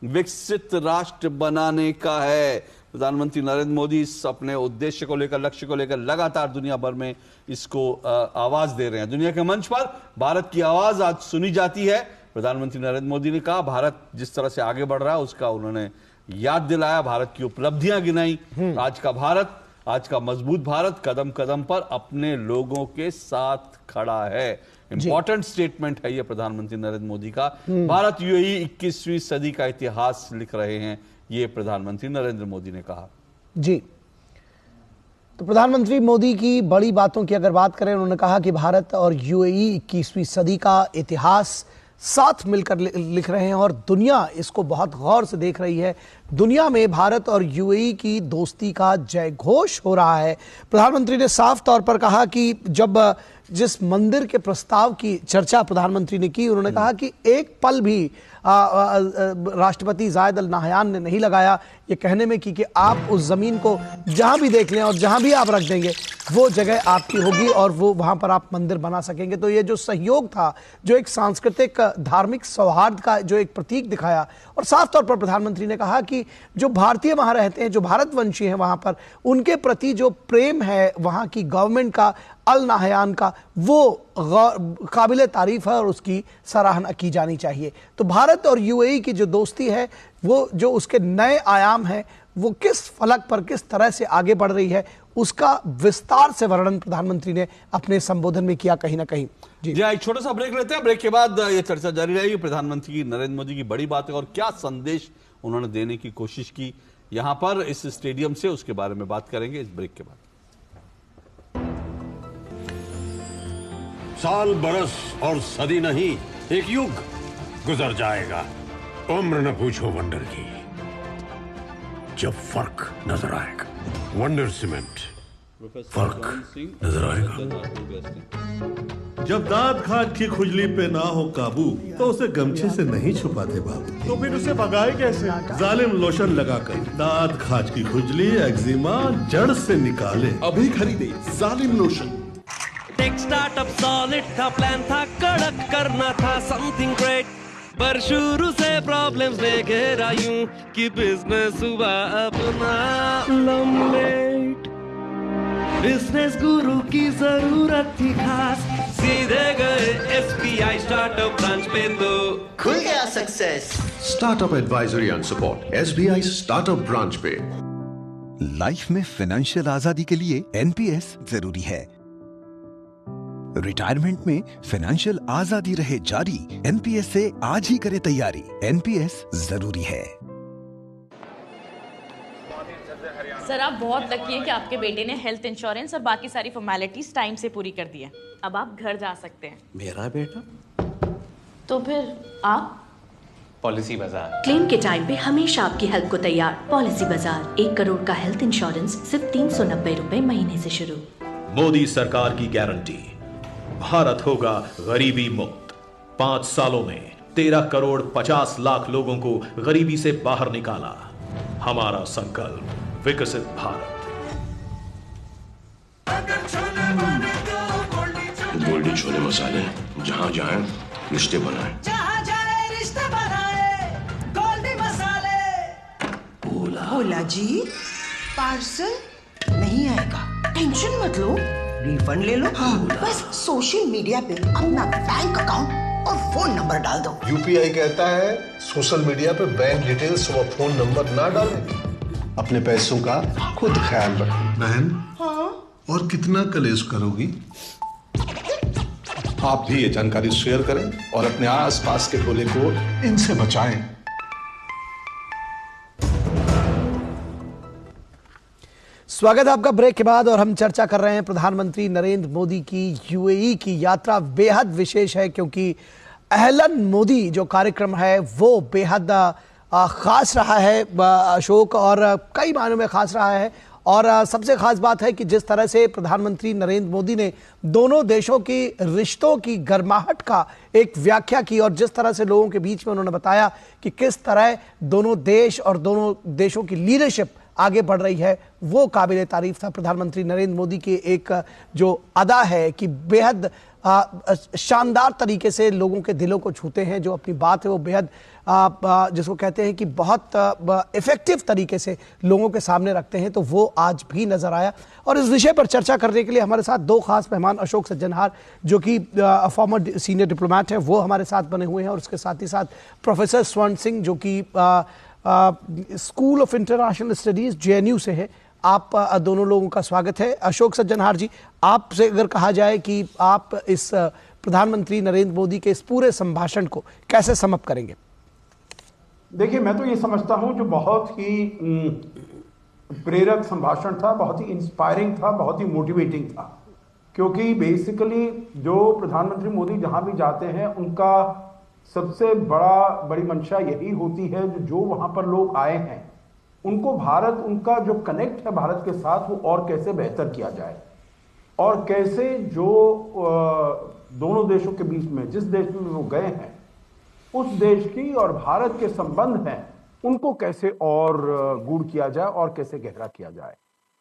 विकसित राष्ट्र बनाने का है। प्रधानमंत्री नरेंद्र मोदी इस अपने उद्देश्य को लेकर, लक्ष्य को लेकर लगातार दुनिया भर में इसको आवाज दे रहे हैं। दुनिया के मंच पर भारत की आवाज आज सुनी जाती है। प्रधानमंत्री नरेंद्र मोदी ने कहा भारत जिस तरह से आगे बढ़ रहा है उसका उन्होंने याद दिलाया, भारत की उपलब्धियां गिनाई। आज का भारत, आज का मजबूत भारत कदम कदम पर अपने लोगों के साथ खड़ा है। इंपॉर्टेंट स्टेटमेंट है ये प्रधानमंत्री नरेंद्र मोदी का। भारत यूएई 21वीं सदी का इतिहास लिख रहे हैं, ये प्रधानमंत्री नरेंद्र मोदी ने कहा। जी, तो प्रधानमंत्री मोदी की बड़ी बातों की अगर बात करें, उन्होंने कहा कि भारत और यूएई 21वीं सदी का इतिहास साथ मिलकर लिख रहे हैं और दुनिया इसको बहुत गौर से देख रही है। दुनिया में भारत और यूएई की दोस्ती का जय घोष हो रहा है। प्रधानमंत्री ने साफ तौर पर कहा कि जब जिस मंदिर के प्रस्ताव की चर्चा प्रधानमंत्री ने की, उन्होंने कहा कि एक पल भी राष्ट्रपति जायद अल नहयान ने नहीं लगाया ये कहने में कि आप उस जमीन को जहां भी देख लें और जहां भी आप रख देंगे वो जगह आपकी होगी और वो वहां पर आप मंदिर बना सकेंगे। तो ये जो सहयोग था, जो एक सांस्कृतिक धार्मिक सौहार्द का जो एक प्रतीक दिखाया, और साफ तौर पर प्रधानमंत्री ने कहा कि जो भारतीय वहां रहते हैं, जो भारतवंशी हैं वहां पर, उनके प्रति जो प्रेम है वहां की गवर्नमेंट का, अल नाहयान का, वो काबिल तारीफ है और उसकी सराहना की जानी चाहिए। तो भारत और यूएई की जो दोस्ती है, वो जो उसके नए आयाम है, वो किस फलक पर किस तरह से आगे बढ़ रही है, उसका विस्तार से वर्णन प्रधानमंत्री ने अपने संबोधन में किया कहीं ना कहीं। जी, एक छोटा सा ब्रेक लेते हैं। ब्रेक के बाद ये चर्चा जारी रहेगी। प्रधानमंत्री नरेंद्र मोदी की बड़ी बातें और क्या संदेश उन्होंने देने की कोशिश की यहां पर इस स्टेडियम से, उसके बारे में बात करेंगे इस ब्रेक के बाद। साल, बरस और सदी नहीं, एक युग गुजर जाएगा। उम्र न पूछो वंडर की, जब फर्क नजर आएगा। वंडर सीमेंट, फर्क नजर आएगा। जब दांत खाट की खुजली पे ना हो काबू तो उसे गमछे से नहीं छुपाते बाबू, तो फिर उसे भगाए कैसे? जालिम लोशन लगाकर दांत खाट की खुजली, एक्जिमा जड़ से निकाले। अभी खरीदे जालिम लोशन। टेक स्टार्टअप सॉलिड था, प्लान था कड़क, करना था समथिंग ग्रेट, पर शुरू से प्रॉब्लम्स ने घेरा यूं कि बिजनेस हुआ अपना लम्बेट। बिजनेस गुरु की जरूरत थी खास, सीधे गए एसबीआई स्टार्टअप ब्रांच पे तो खुल गया success. Startup advisory and support SBI startup branch पे। लाइफ में फाइनेंशियल आजादी के लिए एनपीएस जरूरी है। रिटायरमेंट में फाइनेंशियल आजादी रहे जारी, एनपीएस से आज ही करें तैयारी। एनपीएस जरूरी है। सर, आप बहुत लकी हैं कि आपके बेटे ने हेल्थ इंश्योरेंस और बाकी सारी फॉर्मेलिटीज टाइम से पूरी कर दी है। अब आप घर जा सकते हैं। मेरा बेटा? तो फिर आप? पॉलिसी बाजार। क्लेम के टाइम पे हमेशा आपकी हेल्प को तैयार। पॉलिसी बाजार, 1 करोड़ का हेल्थ इंश्योरेंस सिर्फ 390 रुपए महीने से शुरू। मोदी सरकार की गारंटी, भारत होगा गरीबी मुक्त। 5 सालों में 13 करोड़ 50 लाख लोगों को गरीबी से बाहर निकाला। हमारा संकल्प, विकसित भारत। गोल्डी छोले मसाले, जहां जाएं रिश्ते बनाएं। जहाँ जाए रिश्ते बनाए, गोल्डी मसाले। भोला जी, पार्सल नहीं आएगा, टेंशन मत लो, रिफंड ले लो। हाँ, बस सोशल मीडिया पे अपना बैंक अकाउंट और फोन नंबर डाल दो। यूपीआई कहता है सोशल मीडिया पे बैंक डिटेल्स और फोन नंबर ना डालें। अपने पैसों का खुद ख्याल रखें। बहन, हाँ? और कितना कलेश करोगी? आप भी ये जानकारी शेयर करें और अपने आसपास के टोले को इनसे बचाएं। स्वागत है आपका ब्रेक के बाद, और हम चर्चा कर रहे हैं प्रधानमंत्री नरेंद्र मोदी की यूएई की यात्रा बेहद विशेष है, क्योंकि अहलन मोदी जो कार्यक्रम है वो बेहद खास रहा है अशोक, और कई मायनों में खास रहा है। और सबसे खास बात है कि जिस तरह से प्रधानमंत्री नरेंद्र मोदी ने दोनों देशों की रिश्तों की गर्माहट का एक व्याख्या की, और जिस तरह से लोगों के बीच में उन्होंने बताया कि किस तरह दोनों देश और दोनों देशों की लीडरशिप आगे बढ़ रही है, वो काबिल तारीफ था। प्रधानमंत्री नरेंद्र मोदी की एक जो अदा है कि बेहद शानदार तरीके से लोगों के दिलों को छूते हैं। जो अपनी बात है वो बेहद जिसको कहते हैं कि बहुत इफेक्टिव तरीके से लोगों के सामने रखते हैं, तो वो आज भी नजर आया। और इस विषय पर चर्चा करने के लिए हमारे साथ दो खास मेहमान, अशोक सज्जनहार जो कि फॉर्मर सीनियर डिप्लोमेट हैं, वो हमारे साथ बने हुए हैं, और उसके साथ ही साथ प्रोफेसर स्वर्ण सिंह जो कि school of international studies JNU से है। आप दोनों लोगों का स्वागत है। अशोक सज्जनहार जी, आपसे अगर कहा जाए कि आप इस प्रधानमंत्री नरेंद्र मोदी के इस पूरे संभाषण को कैसे समअप करेंगे? देखिए, मैं तो ये समझता हूं जो बहुत ही प्रेरक संभाषण था, बहुत ही इंस्पायरिंग था, बहुत ही मोटिवेटिंग था। क्योंकि बेसिकली जो प्रधानमंत्री मोदी जहां भी जाते हैं उनका सबसे बड़ी मंशा यही होती है जो वहां पर लोग आए हैं उनको भारत, उनका जो कनेक्ट है भारत के साथ, वो और कैसे बेहतर किया जाए, और कैसे जो दोनों देशों के बीच में, जिस देश में वो गए हैं उस देश की और भारत के संबंध हैं, उनको कैसे और गूढ़ किया जाए और कैसे गहरा किया जाए।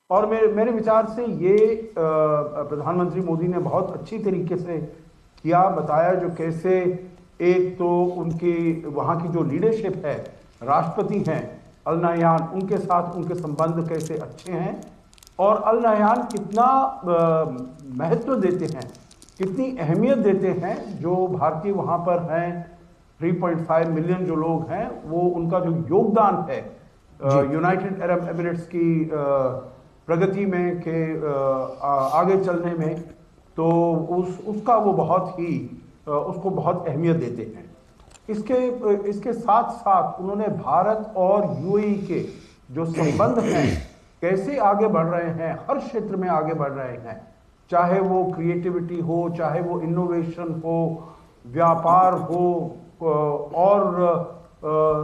और मेरे विचार से ये प्रधानमंत्री मोदी ने बहुत अच्छी तरीके से किया, बताया जो कैसे एक तो उनकी वहाँ की जो लीडरशिप है, राष्ट्रपति हैं अल नह्यान, उनके साथ उनके संबंध कैसे अच्छे हैं, और अल नह्यान कितना महत्व देते हैं, कितनी अहमियत देते हैं जो भारतीय वहाँ पर हैं, 3.5 मिलियन जो लोग हैं, वो उनका जो योगदान है यूनाइटेड अरब एमिरेट्स की प्रगति में के आगे चलने में, तो उसका वो बहुत ही उसको बहुत अहमियत देते हैं। इसके साथ साथ उन्होंने भारत और UAE के जो संबंध हैं कैसे आगे बढ़ रहे हैं, हर क्षेत्र में आगे बढ़ रहे हैं, चाहे वो क्रिएटिविटी हो, चाहे वो इनोवेशन हो, व्यापार हो, और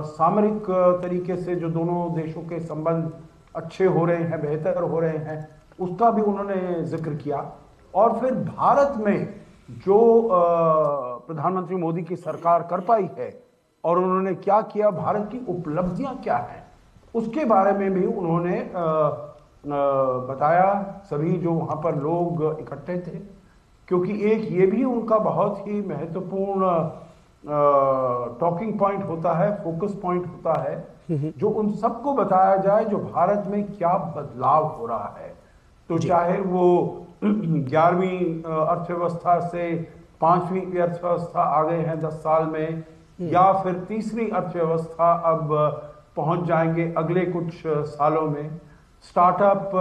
सामरिक तरीके से जो दोनों देशों के संबंध अच्छे हो रहे हैं, बेहतर हो रहे हैं, उसका भी उन्होंने जिक्र किया। और फिर भारत में जो प्रधानमंत्री मोदी की सरकार कर पाई है और उन्होंने क्या किया, भारत की उपलब्धियां क्या हैं, उसके बारे में भी उन्होंने बताया सभी जो वहाँ पर लोग इकट्ठे थे। क्योंकि एक ये भी उनका बहुत ही महत्वपूर्ण टॉकिंग पॉइंट होता है, फोकस पॉइंट होता है, जो उन सबको बताया जाए जो भारत में क्या बदलाव हो रहा है। तो चाहे वो 11वीं अर्थव्यवस्था से 5वीं अर्थव्यवस्था आ गए हैं 10 साल में, या फिर तीसरी अर्थव्यवस्था अब पहुंच जाएंगे अगले कुछ सालों में, स्टार्टअप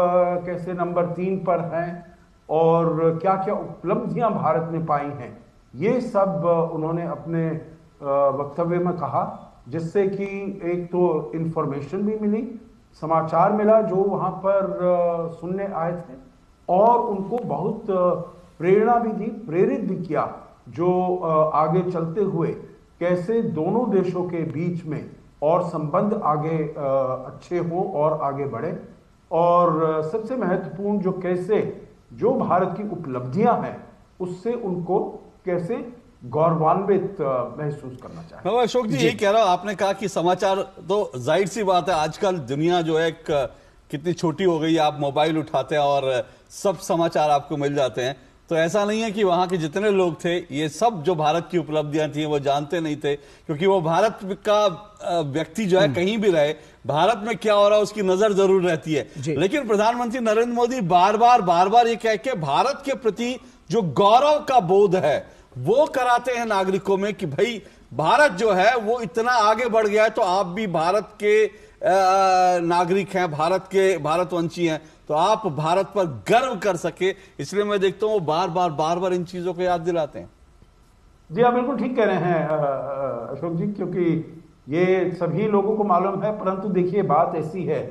कैसे नंबर 3 पर हैं, और क्या क्या उपलब्धियां भारत ने पाई हैं, ये सब उन्होंने अपने वक्तव्य में कहा, जिससे कि एक तो इंफॉर्मेशन भी मिली, समाचार मिला जो वहाँ पर सुनने आए थे, और उनको बहुत प्रेरणा भी दी, प्रेरित भी किया, जो आगे चलते हुए कैसे दोनों देशों के बीच में और संबंध आगे अच्छे हो और आगे बढ़े। और सबसे महत्वपूर्ण जो कैसे जो भारत की उपलब्धियां हैं उससे उनको कैसे गौरवान्वित महसूस करना चाहिए। मैं अशोक जी यही कह रहा हूं, आपने कहा कि समाचार, तो जाहिर सी बात है आजकल दुनिया जो है कितनी छोटी हो गई है, आप मोबाइल उठाते हैं और सब समाचार आपको मिल जाते हैं। तो ऐसा नहीं है कि वहां के जितने लोग थे ये सब जो भारत की उपलब्धियां थी वो जानते नहीं थे, क्योंकि वो भारत का व्यक्ति जो है कहीं भी रहे, भारत में क्या हो रहा है उसकी नजर जरूर रहती है। लेकिन प्रधानमंत्री नरेंद्र मोदी बार बार ये कह के भारत के प्रति जो गौरव का बोध है वो कराते हैं नागरिकों में कि भाई भारत जो है वो इतना आगे बढ़ गया है, तो आप भी भारत के नागरिक हैं, भारतवंशी हैं, तो आप भारत पर गर्व कर सके। इसलिए मैं देखता हूं वो बार बार इन चीजों को याद दिलाते हैं। जी आप बिल्कुल ठीक कह रहे हैं अशोक जी, क्योंकि ये सभी लोगों को मालूम है, परंतु देखिए बात ऐसी है,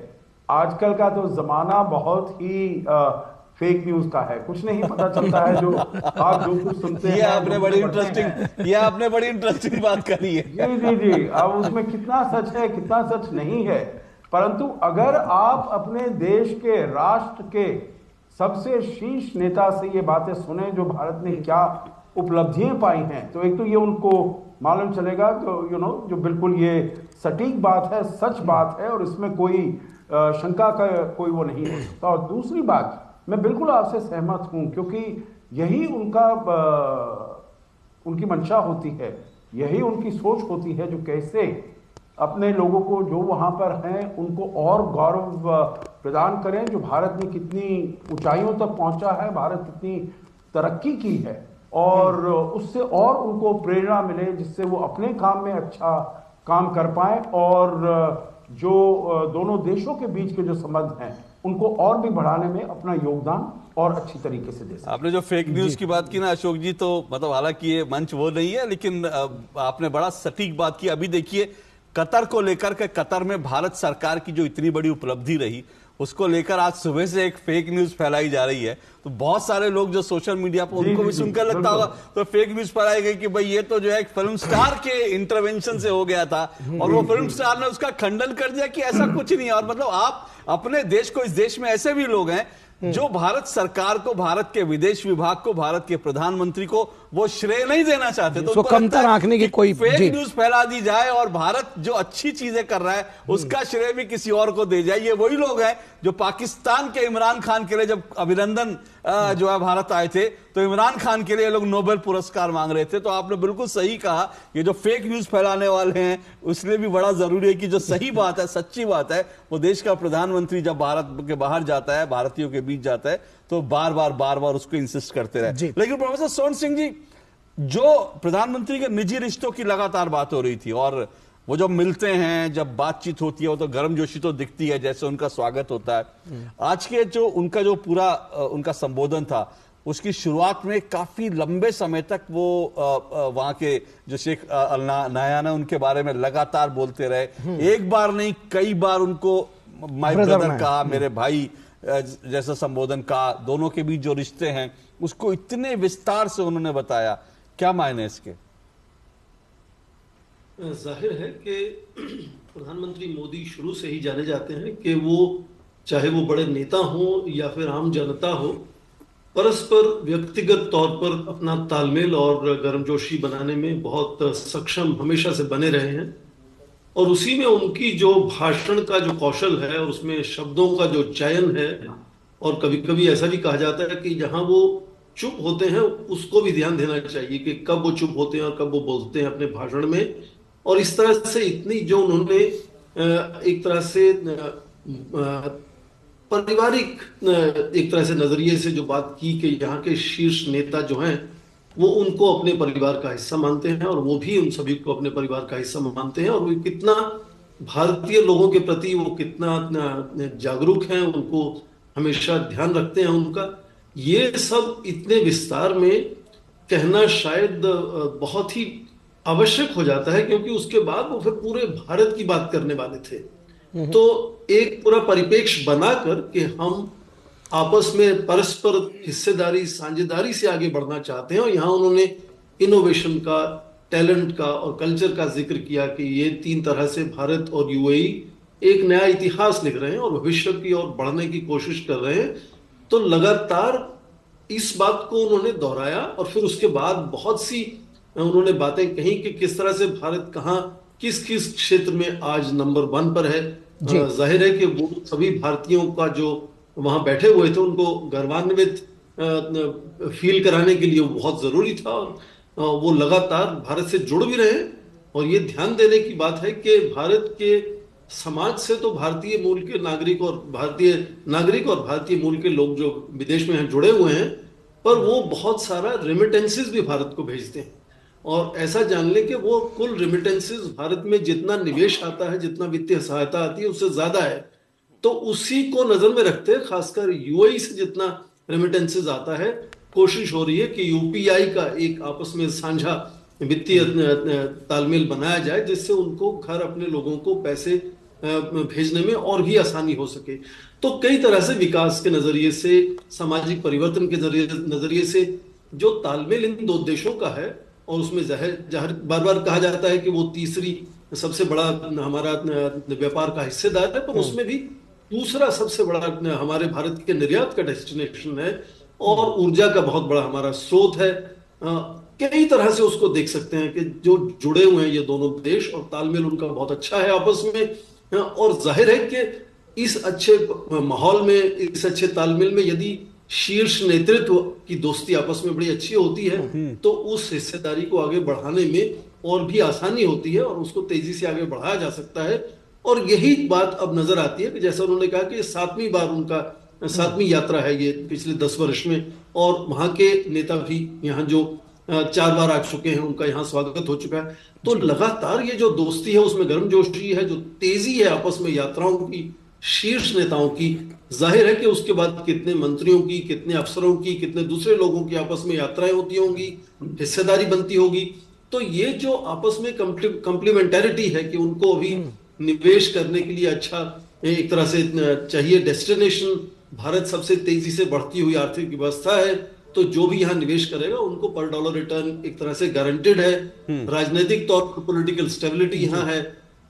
आजकल का तो जमाना बहुत ही फेक न्यूज का है, कुछ नहीं पता चलता है, जो आप जो कुछ सुनते हैं। ये आपने बड़ी इंटरेस्टिंग बात करी है। जी अब उसमें कितना सच है कितना सच नहीं है, परंतु अगर आप अपने देश के, राष्ट्र के सबसे शीर्ष नेता से ये बातें सुने जो भारत ने क्या उपलब्धियां पाई हैं, तो एक तो ये उनको मालूम चलेगा, तो जो बिल्कुल ये सटीक बात है, सच बात है, और इसमें कोई शंका का कोई वो नहीं हो सकता। और दूसरी बात, मैं बिल्कुल आपसे सहमत हूं, क्योंकि यही उनकी मंशा होती है, यही उनकी सोच होती है, जो कैसे अपने लोगों को जो वहाँ पर हैं उनको और गौरव प्रदान करें, जो भारत ने कितनी ऊंचाइयों तक पहुँचा है, भारत कितनी तरक्की की है, और उससे और उनको प्रेरणा मिले जिससे वो अपने काम में अच्छा काम कर पाए, और जो दोनों देशों के बीच के जो संबंध हैं उनको और भी बढ़ाने में अपना योगदान और अच्छी तरीके से दे सकते। आपने जो फेक न्यूज की बात की ना अशोक जी, तो मतलब हालांकि ये मंच वो नहीं है, लेकिन आपने बड़ा सटीक बात की। अभी देखिए कतर को लेकर के, कतर में भारत सरकार की जो इतनी बड़ी उपलब्धि रही उसको लेकर आज सुबह से एक फेक न्यूज फैलाई जा रही है। तो बहुत सारे लोग जो सोशल मीडिया पर, उनको भी सुनकर लगता होगा तो फेक न्यूज फैलाई गई कि भाई ये तो जो है एक फिल्म स्टार के इंटरवेंशन से हो गया था, और वो फिल्म स्टार ने उसका खंडन कर दिया कि ऐसा कुछ नहीं है। और मतलब आप अपने देश को, इस देश में ऐसे भी लोग हैं जो भारत सरकार को, भारत के विदेश विभाग को, भारत के प्रधानमंत्री को वो श्रेय नहीं देना चाहते, तो कमतर आंकने की कोई फेक न्यूज फैला दी जाए और भारत जो अच्छी चीजें कर रहा है उसका श्रेय भी किसी और को दे जाए। ये वही लोग हैं जो पाकिस्तान के इमरान खान के लिए जब अभिनंदन जो है भारत आए थे, तो इमरान खान के लिए लोग नोबेल पुरस्कार मांग रहे थे। तो आपने बिल्कुल सही कहा, ये जो फेक न्यूज फैलाने वाले हैं उसलिए भी बड़ा जरूरी है कि जो सही बात है, सच्ची बात है, वो देश का प्रधानमंत्री जब भारत के बाहर जाता है, भारतीयों के बीच जाता है, तो बार बार उसको इंसिस्ट करते रहे। लेकिन प्रोफेसर सोन सिंह जी, जो प्रधानमंत्री के निजी रिश्तों की लगातार बात हो रही थी, और वो जब मिलते हैं, जब बातचीत होती है, वो तो गर्मजोशी तो दिखती है, जैसे उनका स्वागत होता है। आज के जो उनका जो पूरा उनका संबोधन था, उसकी शुरुआत में काफी लंबे समय तक वो वहां के जो शेख अल नायान है उनके बारे में लगातार बोलते रहे। एक बार नहीं, कई बार उनको माय ब्रदर कहा, मेरे भाई जैसा संबोधन कहा। दोनों के बीच जो रिश्ते हैं उसको इतने विस्तार से उन्होंने बताया। क्या मायने इसके? जाहिर है कि प्रधानमंत्री मोदी शुरू से ही जाने जाते हैं कि वो, चाहे वो बड़े नेता हो या फिर आम जनता हो, परस्पर व्यक्तिगत तौर पर अपना तालमेल और गर्मजोशी बनाने में बहुत सक्षम हमेशा से बने रहे हैं। और उसी में उनकी जो भाषण का जो कौशल है, और उसमें शब्दों का जो चयन है, और कभी कभी ऐसा भी कहा जाता है कि जहां वो चुप होते हैं उसको भी ध्यान देना चाहिए कि कब वो चुप होते हैं और कब वो बोलते हैं अपने भाषण में। और इस तरह से इतनी जो उन्होंने एक तरह से पारिवारिक एक तरह से नजरिए से जो बात की कि यहाँ के शीर्ष नेता जो हैं वो उनको अपने परिवार का हिस्सा मानते हैं, और वो भी उन सभी को अपने परिवार का हिस्सा मानते हैं, और वो कितना भारतीय लोगों के प्रति वो कितना जागरूक हैं, उनको हमेशा ध्यान रखते हैं उनका। ये सब इतने विस्तार में कहना शायद बहुत ही आवश्यक हो जाता है, क्योंकि उसके बाद वो फिर पूरे भारत की बात करने वाले थे। तो एक पूरा परिप्रेक्ष्य बनाकर कि हम आपस में परस्पर हिस्सेदारी, साझेदारी से आगे बढ़ना चाहते हैं, और यहाँ उन्होंने इनोवेशन का, टैलेंट का और कल्चर का जिक्र किया कि ये तीन तरह से भारत और यूएई एक नया इतिहास लिख रहे हैं और भविष्य की ओर बढ़ने की कोशिश कर रहे हैं। तो लगातार इस बात को उन्होंने दोहराया, और फिर उसके बाद बहुत सी उन्होंने बातें कही कि किस तरह से भारत कहाँ किस किस क्षेत्र में आज नंबर 1 पर है। जाहिर है कि वो सभी भारतीयों का जो वहां बैठे हुए थे उनको गर्वान्वित फील कराने के लिए वो बहुत जरूरी था, और वो लगातार भारत से जुड़ भी रहे। और ये ध्यान देने की बात है कि भारत के समाज से तो भारतीय मूल के नागरिक और भारतीय मूल के लोग जो विदेश में जुड़े हुए हैं, पर वो बहुत सारा रेमिटेंसेस भी भारत को भेजते हैं। और ऐसा जान ले कि वो कुल रेमिटेंसेस भारत में जितना निवेश आता है, जितना वित्तीय सहायता आती है, उससे ज्यादा है। तो उसी को नजर में रखते हैं, खासकर यूएई से जितना रेमिटेंसेस आता है, कोशिश हो रही है कि यूपीआई का एक आपस में साझा वित्तीय तालमेल बनाया जाए, जिससे उनको घर अपने लोगों को पैसे भेजने में और भी आसानी हो सके। तो कई तरह से विकास के नजरिए से, सामाजिक परिवर्तन के नजरिए से जो तालमेल इन दो देशों का है, और उसमें जाहिर बार बार कहा जाता है कि वो तीसरी सबसे बड़ा हमारा व्यापार का हिस्सेदार है, पर उसमें भी दूसरा सबसे बड़ा हमारे भारत के निर्यात का डेस्टिनेशन है, और ऊर्जा का बहुत बड़ा हमारा स्रोत है। कई तरह से उसको देख सकते हैं कि जो जुड़े हुए हैं ये दोनों देश, और तालमेल उनका बहुत अच्छा है आपस में। और जाहिर है कि इस अच्छे माहौल में, इस अच्छे तालमेल में यदि शीर्ष नेतृत्व की दोस्ती आपस में बड़ी अच्छी होती है तो उस हिस्सेदारी को आगे बढ़ाने में और भी आसानी होती है और उसको तेजी से आगे बढ़ाया जा सकता है। और यही बात अब नजर आती है कि जैसा उन्होंने कहा कि 7वीं बार उनका 7वीं यात्रा है ये पिछले 10 वर्ष में, और वहां के नेता भी यहाँ जो 4 बार आ चुके हैं उनका यहाँ स्वागत हो चुका है। तो लगातार ये जो दोस्ती है उसमें गर्मजोशी है, जो तेजी है आपस में यात्राओं की शीर्ष नेताओं की, जाहिर है कि उसके बाद कितने मंत्रियों की, कितने अफसरों की, कितने दूसरे लोगों की आपस में यात्राएं होती होंगी, हिस्सेदारी बनती होगी। तो ये जो आपस में कंप्लीमेंटरिटी है कि उनको अभी निवेश करने के लिए अच्छा एक तरह से चाहिए डेस्टिनेशन, भारत सबसे तेजी से बढ़ती हुई आर्थिक व्यवस्था है, तो जो भी यहाँ निवेश करेगा उनको पर डॉलर रिटर्न एक तरह से गारंटेड है, राजनीतिक तौर पर पॉलिटिकल स्टेबिलिटी यहाँ है,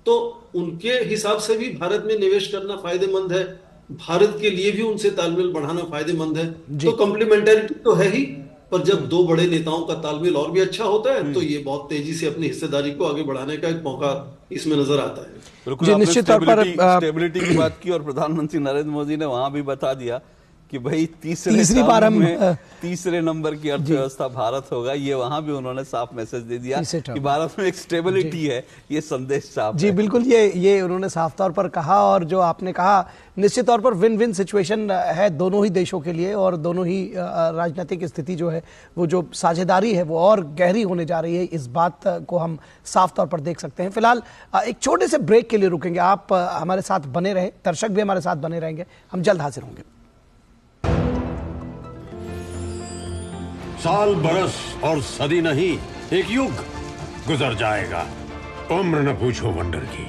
तो उनके हिसाब से भी भारत में निवेश करना फायदेमंद है, भारत के लिए भी उनसे तालमेल बढ़ाना फायदेमंद है। तो कॉम्प्लीमेंटरिटी तो है ही, पर जब दो बड़े नेताओं का तालमेल और भी अच्छा होता है तो ये बहुत तेजी से अपनी हिस्सेदारी को आगे बढ़ाने का एक मौका इसमें नजर आता है। बिल्कुल, निश्चित तौर पर स्टेबिलिटी की बात की और प्रधानमंत्री नरेंद्र मोदी ने वहां भी बता दिया कि भाई तीसरी बार में तीसरे नंबर की अर्थव्यवस्था भारत होगा। ये वहां भी उन्होंने साफ मैसेज दे दिया कि भारत में एक स्टेबिलिटी है, ये संदेश साफ जी बिल्कुल, ये उन्होंने साफ तौर पर कहा। और जो आपने कहा निश्चित तौर पर विन विन सिचुएशन है दोनों ही देशों के लिए, और दोनों ही राजनीतिक स्थिति जो है वो जो साझेदारी है वो और गहरी होने जा रही है, इस बात को हम साफ तौर पर देख सकते हैं। फिलहाल एक छोटे से ब्रेक के लिए रुकेंगे, आप हमारे साथ बने रहें, दर्शक भी हमारे साथ बने रहेंगे, हम जल्द हाजिर होंगे। साल बरस और सदी नहीं, एक युग गुजर जाएगा, उम्र न पूछो वंडर की,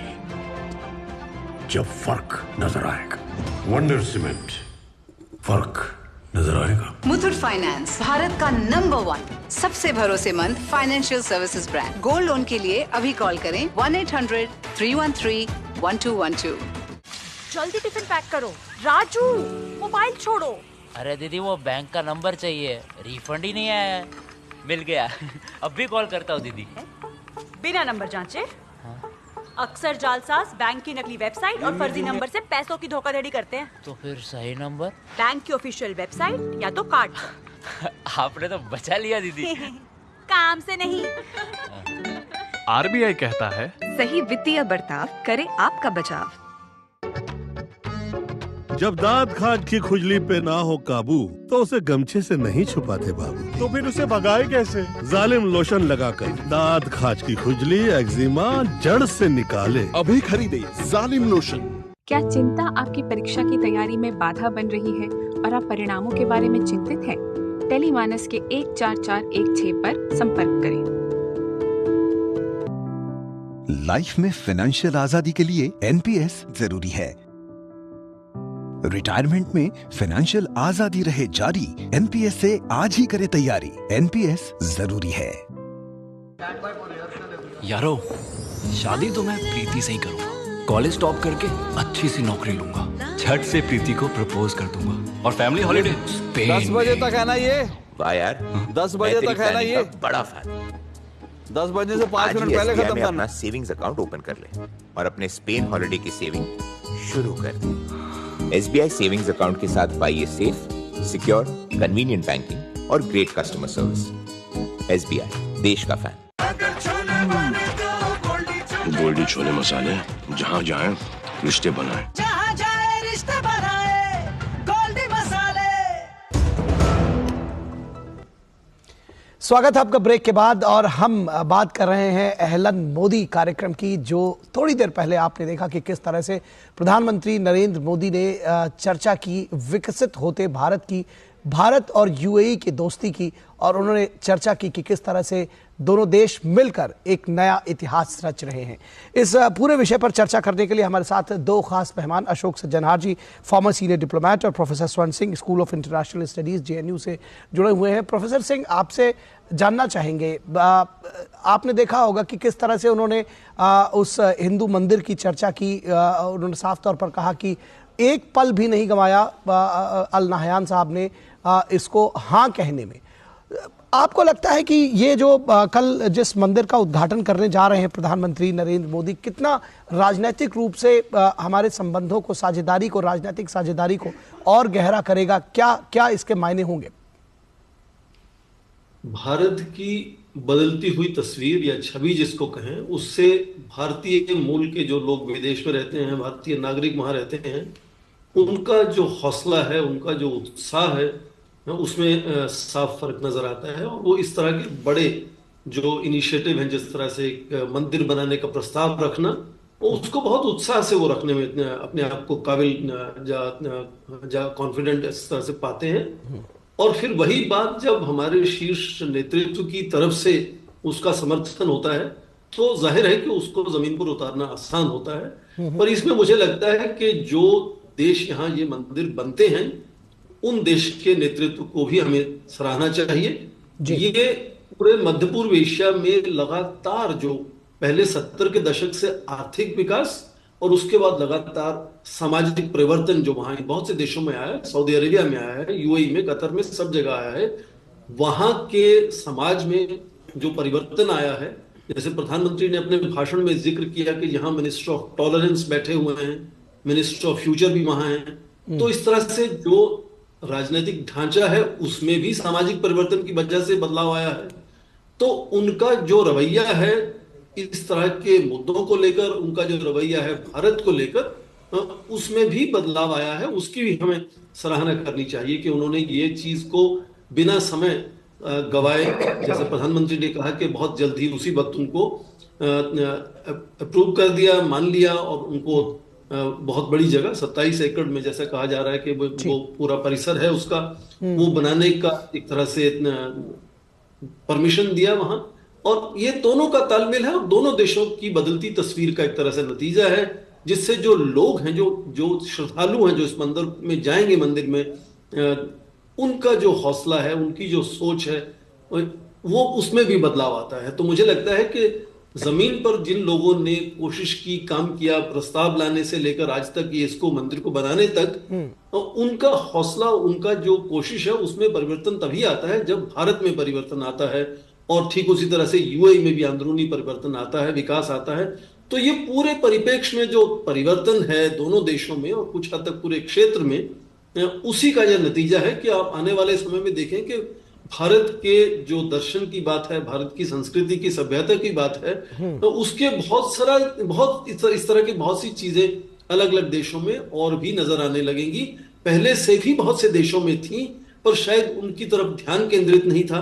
जब फर्क नजर आएगा। वंडर सीमेंट, फर्क नजर आएगा। मुथूट फाइनेंस, भारत का नंबर 1 सबसे भरोसेमंद financial services brand. Gold loan के लिए अभी कॉल करें 1-800-313-1212। जल्दी टिफिन पैक करो। राजू, मोबाइल छोड़ो। अरे दीदी वो बैंक का नंबर चाहिए, रिफंड ही नहीं आया है। मिल गया। अब भी कॉल करता हूँ दीदी। बिना नंबर जांचे अक्सर जालसाज बैंक की नकली वेबसाइट और फर्जी नंबर से पैसों की धोखाधड़ी करते हैं। तो फिर सही नंबर? बैंक की ऑफिशियल वेबसाइट या तो कार्ड। आपने तो बचा लिया दीदी। काम से नहीं। आरबीआई कहता है सही वित्तीय बर्ताव करे आपका बचाव। जब दांत खाज की खुजली पे ना हो काबू तो उसे गमछे से नहीं छुपाते बाबू, तो फिर उसे भगाए कैसे? जालिम लोशन लगाकर दांत खाज की खुजली एक्जिमा जड़ से निकाले। अभी खरीदे जालिम लोशन। क्या चिंता आपकी परीक्षा की तैयारी में बाधा बन रही है और आप परिणामों के बारे में चिंतित हैं? टेलीमानस के 14416 पर संपर्क करें। लाइफ में फाइनेंशियल आजादी के लिए एनपीएस जरूरी है। रिटायरमेंट में फाइनेंशियल आजादी रहे जारी, एनपीएस से आज ही करे तैयारी। एनपीएस जरूरी है। यारो, शादी तो मैं प्रीति से ही करूंगा। कॉलेज टॉप करके अच्छी सी नौकरी लूंगा, झट से प्रीति को प्रपोज कर दूंगा और फैमिली हॉलिडे स्पेन। 10 बजे तक है ना ये? वाह यार, 10 बजे तक है ना ये? बड़ा फैन। 10 बजे से 5 मिनट पहले खत्म करना। अपना सेविंग्स अकाउंट ओपन कर ले और अपने स्पेन हॉलिडे की सेविंग शुरू कर। SBI सेविंग्स अकाउंट के साथ पाइए सेफ, सिक्योर, कन्वीनियंट बैंकिंग और ग्रेट कस्टमर सर्विस। SBI, देश का फैन। गोल्डी छोले मसाले, जहाँ जाए रिश्ते बनाए। जहाँ जाए रिश्ते बनाए, गोल्डी मसाले। स्वागत है आपका ब्रेक के बाद, और हम बात कर रहे हैं अहलन मोदी कार्यक्रम की, जो थोड़ी देर पहले आपने देखा कि किस तरह से प्रधानमंत्री नरेंद्र मोदी ने चर्चा की विकसित होते भारत और यूएई की दोस्ती की, और उन्होंने चर्चा की कि किस तरह से दोनों देश मिलकर एक नया इतिहास रच रहे हैं। इस पूरे विषय पर चर्चा करने के लिए हमारे साथ दो खास मेहमान, अशोक सज्जनहार जी, फॉर्मर सीनियर डिप्लोमेट, और प्रोफेसर स्वर्ण Singh, school of international studies JNU से जुड़े हुए हैं। प्रोफेसर सिंह, आपसे जानना चाहेंगे, आपने देखा होगा कि किस तरह से उन्होंने उस हिंदू मंदिर की चर्चा की। उन्होंने साफ तौर पर कहा कि एक पल भी नहीं गंवाया अल नहयान साहब ने इसको हाँ कहने में। आपको लगता है कि ये जो कल जिस मंदिर का उद्घाटन करने जा रहे हैं प्रधानमंत्री नरेंद्र मोदी, कितना राजनीतिक रूप से हमारे संबंधों को, साझेदारी को, राजनीतिक साझेदारी को और गहरा करेगा? क्या क्या इसके मायने होंगे? भारत की बदलती हुई तस्वीर या छवि जिसको कहें, उससे भारतीय मूल के जो लोग विदेश में रहते हैं, भारतीय नागरिक वहां रहते हैं, उनका जो हौसला है, उनका जो उत्साह है, उसमें साफ फर्क नजर आता है। और वो इस तरह के बड़े जो इनिशिएटिव हैं, जिस तरह से एक मंदिर बनाने का प्रस्ताव रखना, उसको बहुत उत्साह से वो रखने में अपने आप को काबिल जा कॉन्फिडेंट इस तरह से पाते हैं। और फिर वही बात जब हमारे शीर्ष नेतृत्व की तरफ से उसका समर्थन होता है, तो जाहिर है कि उसको जमीन पर उतारना आसान होता है। पर इसमें मुझे लगता है कि जो देश यहाँ ये मंदिर बनते हैं, उन देश के नेतृत्व को भी हमें सराहना चाहिए। ये पूरे मध्य पूर्व एशिया में लगातार जो पहले 70 के दशक से आर्थिक विकास और उसके बाद लगातार सामाजिक परिवर्तन जो वहां बहुत से देशों में आया है, सऊदी अरेबिया में आया है, यूएई में, कतर में, सब जगह आया है, वहां के समाज में जो परिवर्तन आया है, जैसे प्रधानमंत्री ने अपने भाषण में जिक्र किया कि यहाँ मिनिस्टर ऑफ टॉलरेंस बैठे हुए हैं, मिनिस्टर ऑफ फ्यूचर भी वहां हैं। तो इस तरह से जो राजनीतिक ढांचा है उसमें भी सामाजिक परिवर्तन की वजह से बदलाव आया है। तो उनका जो रवैया है इस तरह के मुद्दों को लेकर, उनका जो रवैया है भारत को लेकर, उसमें भी बदलाव आया है। उसकी भी हमें सराहना करनी चाहिए कि उन्होंने ये चीज को बिना समय गवाए, जैसे प्रधानमंत्री ने कहा कि बहुत जल्द ही उसी वक्त उनको अप्रूव कर दिया, मान लिया, और उनको बहुत बड़ी जगह 27 एकड़ में, जैसा कहा जा रहा है कि वो पूरा परिसर है उसका, वो बनाने का एक तरह से परमिशन दिया वहां। और ये दोनों का तालमेल है और दोनों देशों की बदलती तस्वीर का एक तरह से नतीजा है, जिससे जो लोग हैं, जो श्रद्धालु हैं, जो इस मंदिर में जाएंगे, मंदिर में, उनका जो हौसला है, उनकी जो सोच है, वो उसमें भी बदलाव आता है। तो मुझे लगता है कि जमीन पर जिन लोगों ने कोशिश की, काम किया, प्रस्ताव लाने से लेकर आज तक ये इसको मंदिर को बनाने तक, तो उनका हौसला, उनका जो कोशिश है, उसमें परिवर्तन तभी आता है जब भारत में परिवर्तन आता है, और ठीक उसी तरह से यूएई में भी अंदरूनी परिवर्तन आता है, विकास आता है। तो ये पूरे परिप्रेक्ष्य में जो परिवर्तन है दोनों देशों में और कुछ हद तक पूरे क्षेत्र में, उसी का यह नतीजा है कि आप आने वाले समय में देखें कि भारत के जो दर्शन की बात है, भारत की संस्कृति की, सभ्यता की बात है, तो उसके बहुत इस तरह की बहुत सी चीजें अलग अलग देशों में और भी नजर आने लगेंगी। पहले से भी बहुत से देशों में थी, पर शायद उनकी तरफ ध्यान केंद्रित नहीं था।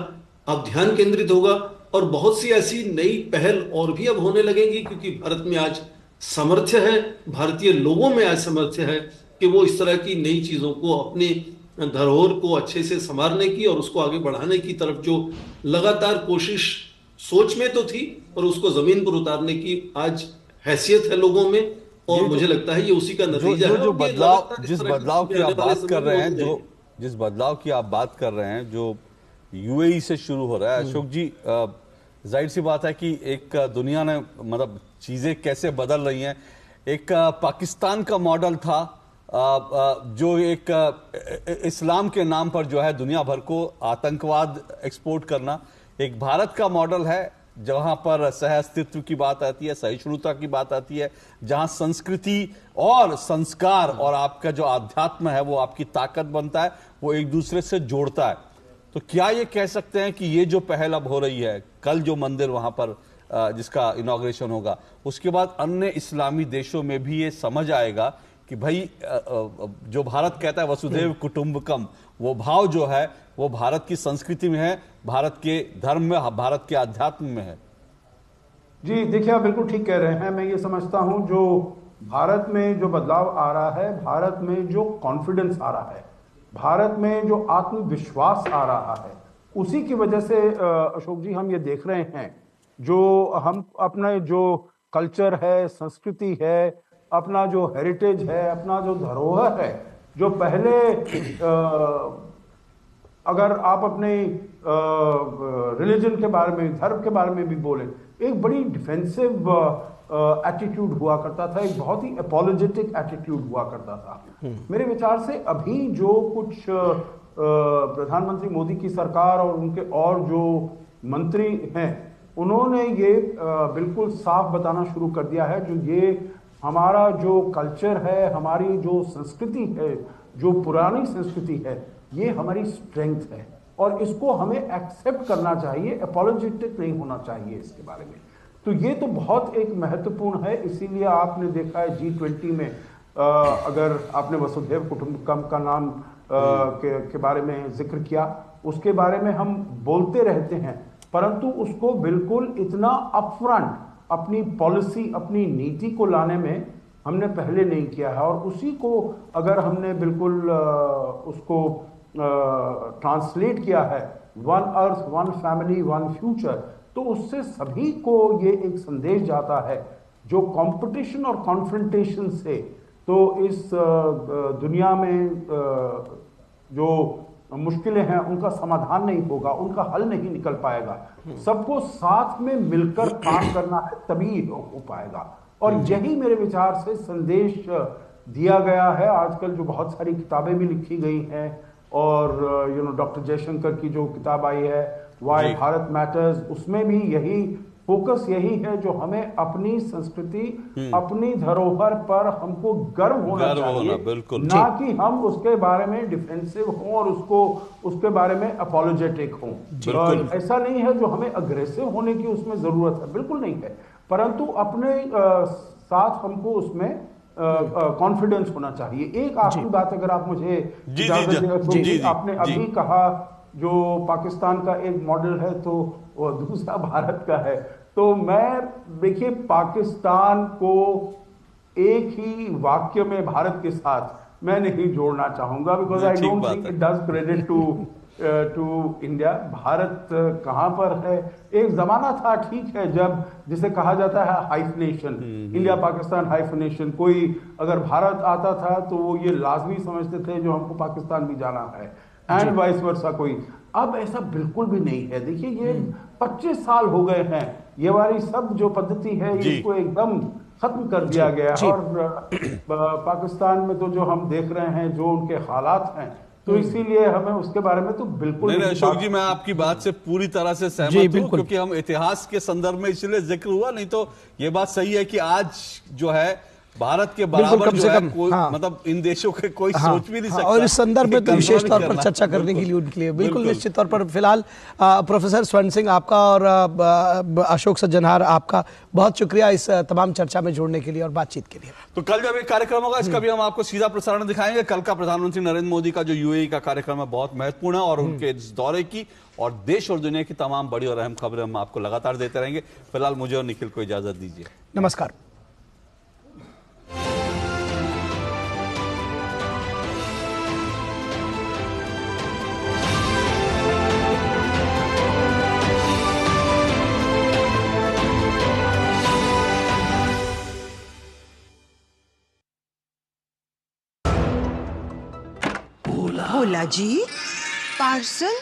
अब ध्यान केंद्रित होगा और बहुत सी ऐसी नई पहल और भी अब होने लगेंगी, क्योंकि भारत में आज सामर्थ्य है, भारतीय लोगों में आज सामर्थ्य है कि वो इस तरह की नई चीजों को, अपने धरोहर को अच्छे से संवारने की और उसको आगे बढ़ाने की तरफ जो लगातार कोशिश सोच में तो थी, और उसको जमीन पर उतारने की आज हैसियत है लोगों में। और मुझे लगता है ये उसी का नतीजा है। जो बदलाव, जिस बदलाव की आप बात कर रहे हैं, जिस बदलाव की आप बात कर रहे हैं, जो यूएई से शुरू हो रहा है, अशोक जी, जाहिर सी बात है कि एक दुनिया ने, मतलब चीजें कैसे बदल रही हैं। एक पाकिस्तान का मॉडल था, जो एक इस्लाम के नाम पर जो है दुनिया भर को आतंकवाद एक्सपोर्ट करना। एक भारत का मॉडल है जहां पर सह अस्तित्व की बात आती है, सहिष्णुता की बात आती है, जहां संस्कृति और संस्कार और आपका जो आध्यात्म है वो आपकी ताकत बनता है, वो एक दूसरे से जोड़ता है। तो क्या ये कह सकते हैं कि ये जो पहल अब हो रही है, कल जो मंदिर वहां पर जिसका इनॉग्रेशन होगा, उसके बाद अन्य इस्लामी देशों में भी ये समझ आएगा कि भाई जो भारत कहता है वसुधैव कुटुंबकम, वो भाव जो है वो भारत की संस्कृति में है, भारत के धर्म में, भारत के अध्यात्म में है। जी देखिए, आप बिल्कुल ठीक कह रहे हैं। मैं ये समझता हूं जो भारत में जो बदलाव आ रहा है, भारत में जो कॉन्फिडेंस आ रहा है, भारत में जो आत्मविश्वास आ रहा है, उसी की वजह से अशोक जी हम ये देख रहे हैं, जो हम अपना जो कल्चर है, संस्कृति है, अपना जो हेरिटेज है, अपना जो धरोहर है, जो पहले अगर आप अपने रिलीजन के बारे में, धर्म के बारे में भी बोले, एक बड़ी डिफेंसिव एटीट्यूड हुआ करता था, एक बहुत ही अपॉलोजेटिक एटीट्यूड हुआ करता था। मेरे विचार से अभी जो कुछ प्रधानमंत्री मोदी की सरकार और उनके और जो मंत्री हैं उन्होंने ये बिल्कुल साफ बताना शुरू कर दिया है, जो ये हमारा जो कल्चर है, हमारी जो संस्कृति है, जो पुरानी संस्कृति है, ये हमारी स्ट्रेंथ है और इसको हमें एक्सेप्ट करना चाहिए, अपोलोजेटिक नहीं होना चाहिए इसके बारे में। तो ये तो बहुत एक महत्वपूर्ण है। इसीलिए आपने देखा है G20 में अगर आपने वसुधैव कुटुंबकम का नाम के बारे में जिक्र किया, उसके बारे में हम बोलते रहते हैं, परंतु उसको बिल्कुल इतना अपफ्रंट अपनी पॉलिसी, अपनी नीति को लाने में हमने पहले नहीं किया है। और उसी को अगर हमने बिल्कुल उसको ट्रांसलेट किया है, one earth, one family, one future, तो उससे सभी को ये एक संदेश जाता है, जो कंपटीशन और कॉन्फ्रंटेशन से तो इस दुनिया में जो मुश्किलें हैं उनका समाधान नहीं होगा, उनका हल नहीं निकल पाएगा। सबको साथ में मिलकर काम करना है, तभी हो पाएगा। और यही मेरे विचार से संदेश दिया गया है। आजकल जो बहुत सारी किताबें भी लिखी गई हैं और डॉक्टर जयशंकर की जो किताब आई है वाई भारत मैटर्स, उसमें भी यही फोकस यही है, जो हमें अपनी संस्कृति, अपनी धरोहर पर हमको गर्व होना चाहिए, ना कि हम उसके बारे में डिफेंसिव हों और उसके बारे में अपोलोजेटिक हों। ऐसा नहीं है जो हमें अग्रेसिव होने की उसमें जरूरत है, बिल्कुल नहीं है, परंतु अपने साथ हमको उसमें कॉन्फिडेंस होना चाहिए। एक आखिरी बात अगर आप मुझे इजाजत दें, तो आपने अभी कहा जो पाकिस्तान का एक मॉडल है तो वो दूसरा भारत का है, तो मैं देखिए पाकिस्तान को एक ही वाक्य में भारत के साथ मैं नहीं जोड़ना चाहूंगा, because I don't think it does credit to India. Bharat कहाँ पर है? एक जमाना था, ठीक है, जब जिसे कहा जाता है हाइफनेशन, इंडिया पाकिस्तान हाइफनेशन, कोई अगर भारत आता था तो वो ये लाजमी समझते थे जो हमको पाकिस्तान भी जाना है, एंड वाइस वर्सा। कोई अब ऐसा बिल्कुल भी नहीं है। देखिए ये 25 साल हो गए हैं, ये वाली सब जो पद्धति है इसको एकदम खत्म कर दिया गया। और पाकिस्तान में तो जो हम देख रहे हैं, जो उनके हालात हैं, तो इसीलिए हमें उसके बारे में तो बिल्कुल नहीं। अशोक जी, मैं आपकी बात से पूरी तरह से सहमत हूं, क्योंकि हम इतिहास के संदर्भ में इसलिए जिक्र हुआ, नहीं तो ये बात सही है कि आज जो है भारत के बराबर जो है कोई मतलब इन देशों के कोई सोच भी नहीं सकता। और इस संदर्भ में तो विशेष तौर पर चर्चा करने के लिए उनके लिए बिल्कुल निश्चित तौर पर। फिलहाल प्रोफेसर स्वर्ण सिंह आपका और अशोक सज्जनहार आपका बहुत शुक्रिया इस तमाम चर्चा में जोड़ने के लिए और बातचीत के लिए। तो कल जब एक कार्यक्रम होगा इसका भी हम आपको सीधा प्रसारण दिखाएंगे। कल का प्रधानमंत्री नरेंद्र मोदी का जो यूएई का कार्यक्रम है बहुत महत्वपूर्ण है, और उनके इस दौरे की और देश और दुनिया की तमाम बड़ी और अहम खबरें हम आपको लगातार देते रहेंगे। फिलहाल मुझे और निखिल को इजाजत दीजिए, नमस्कार। भोला जी, पार्सल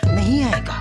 नहीं आएगा।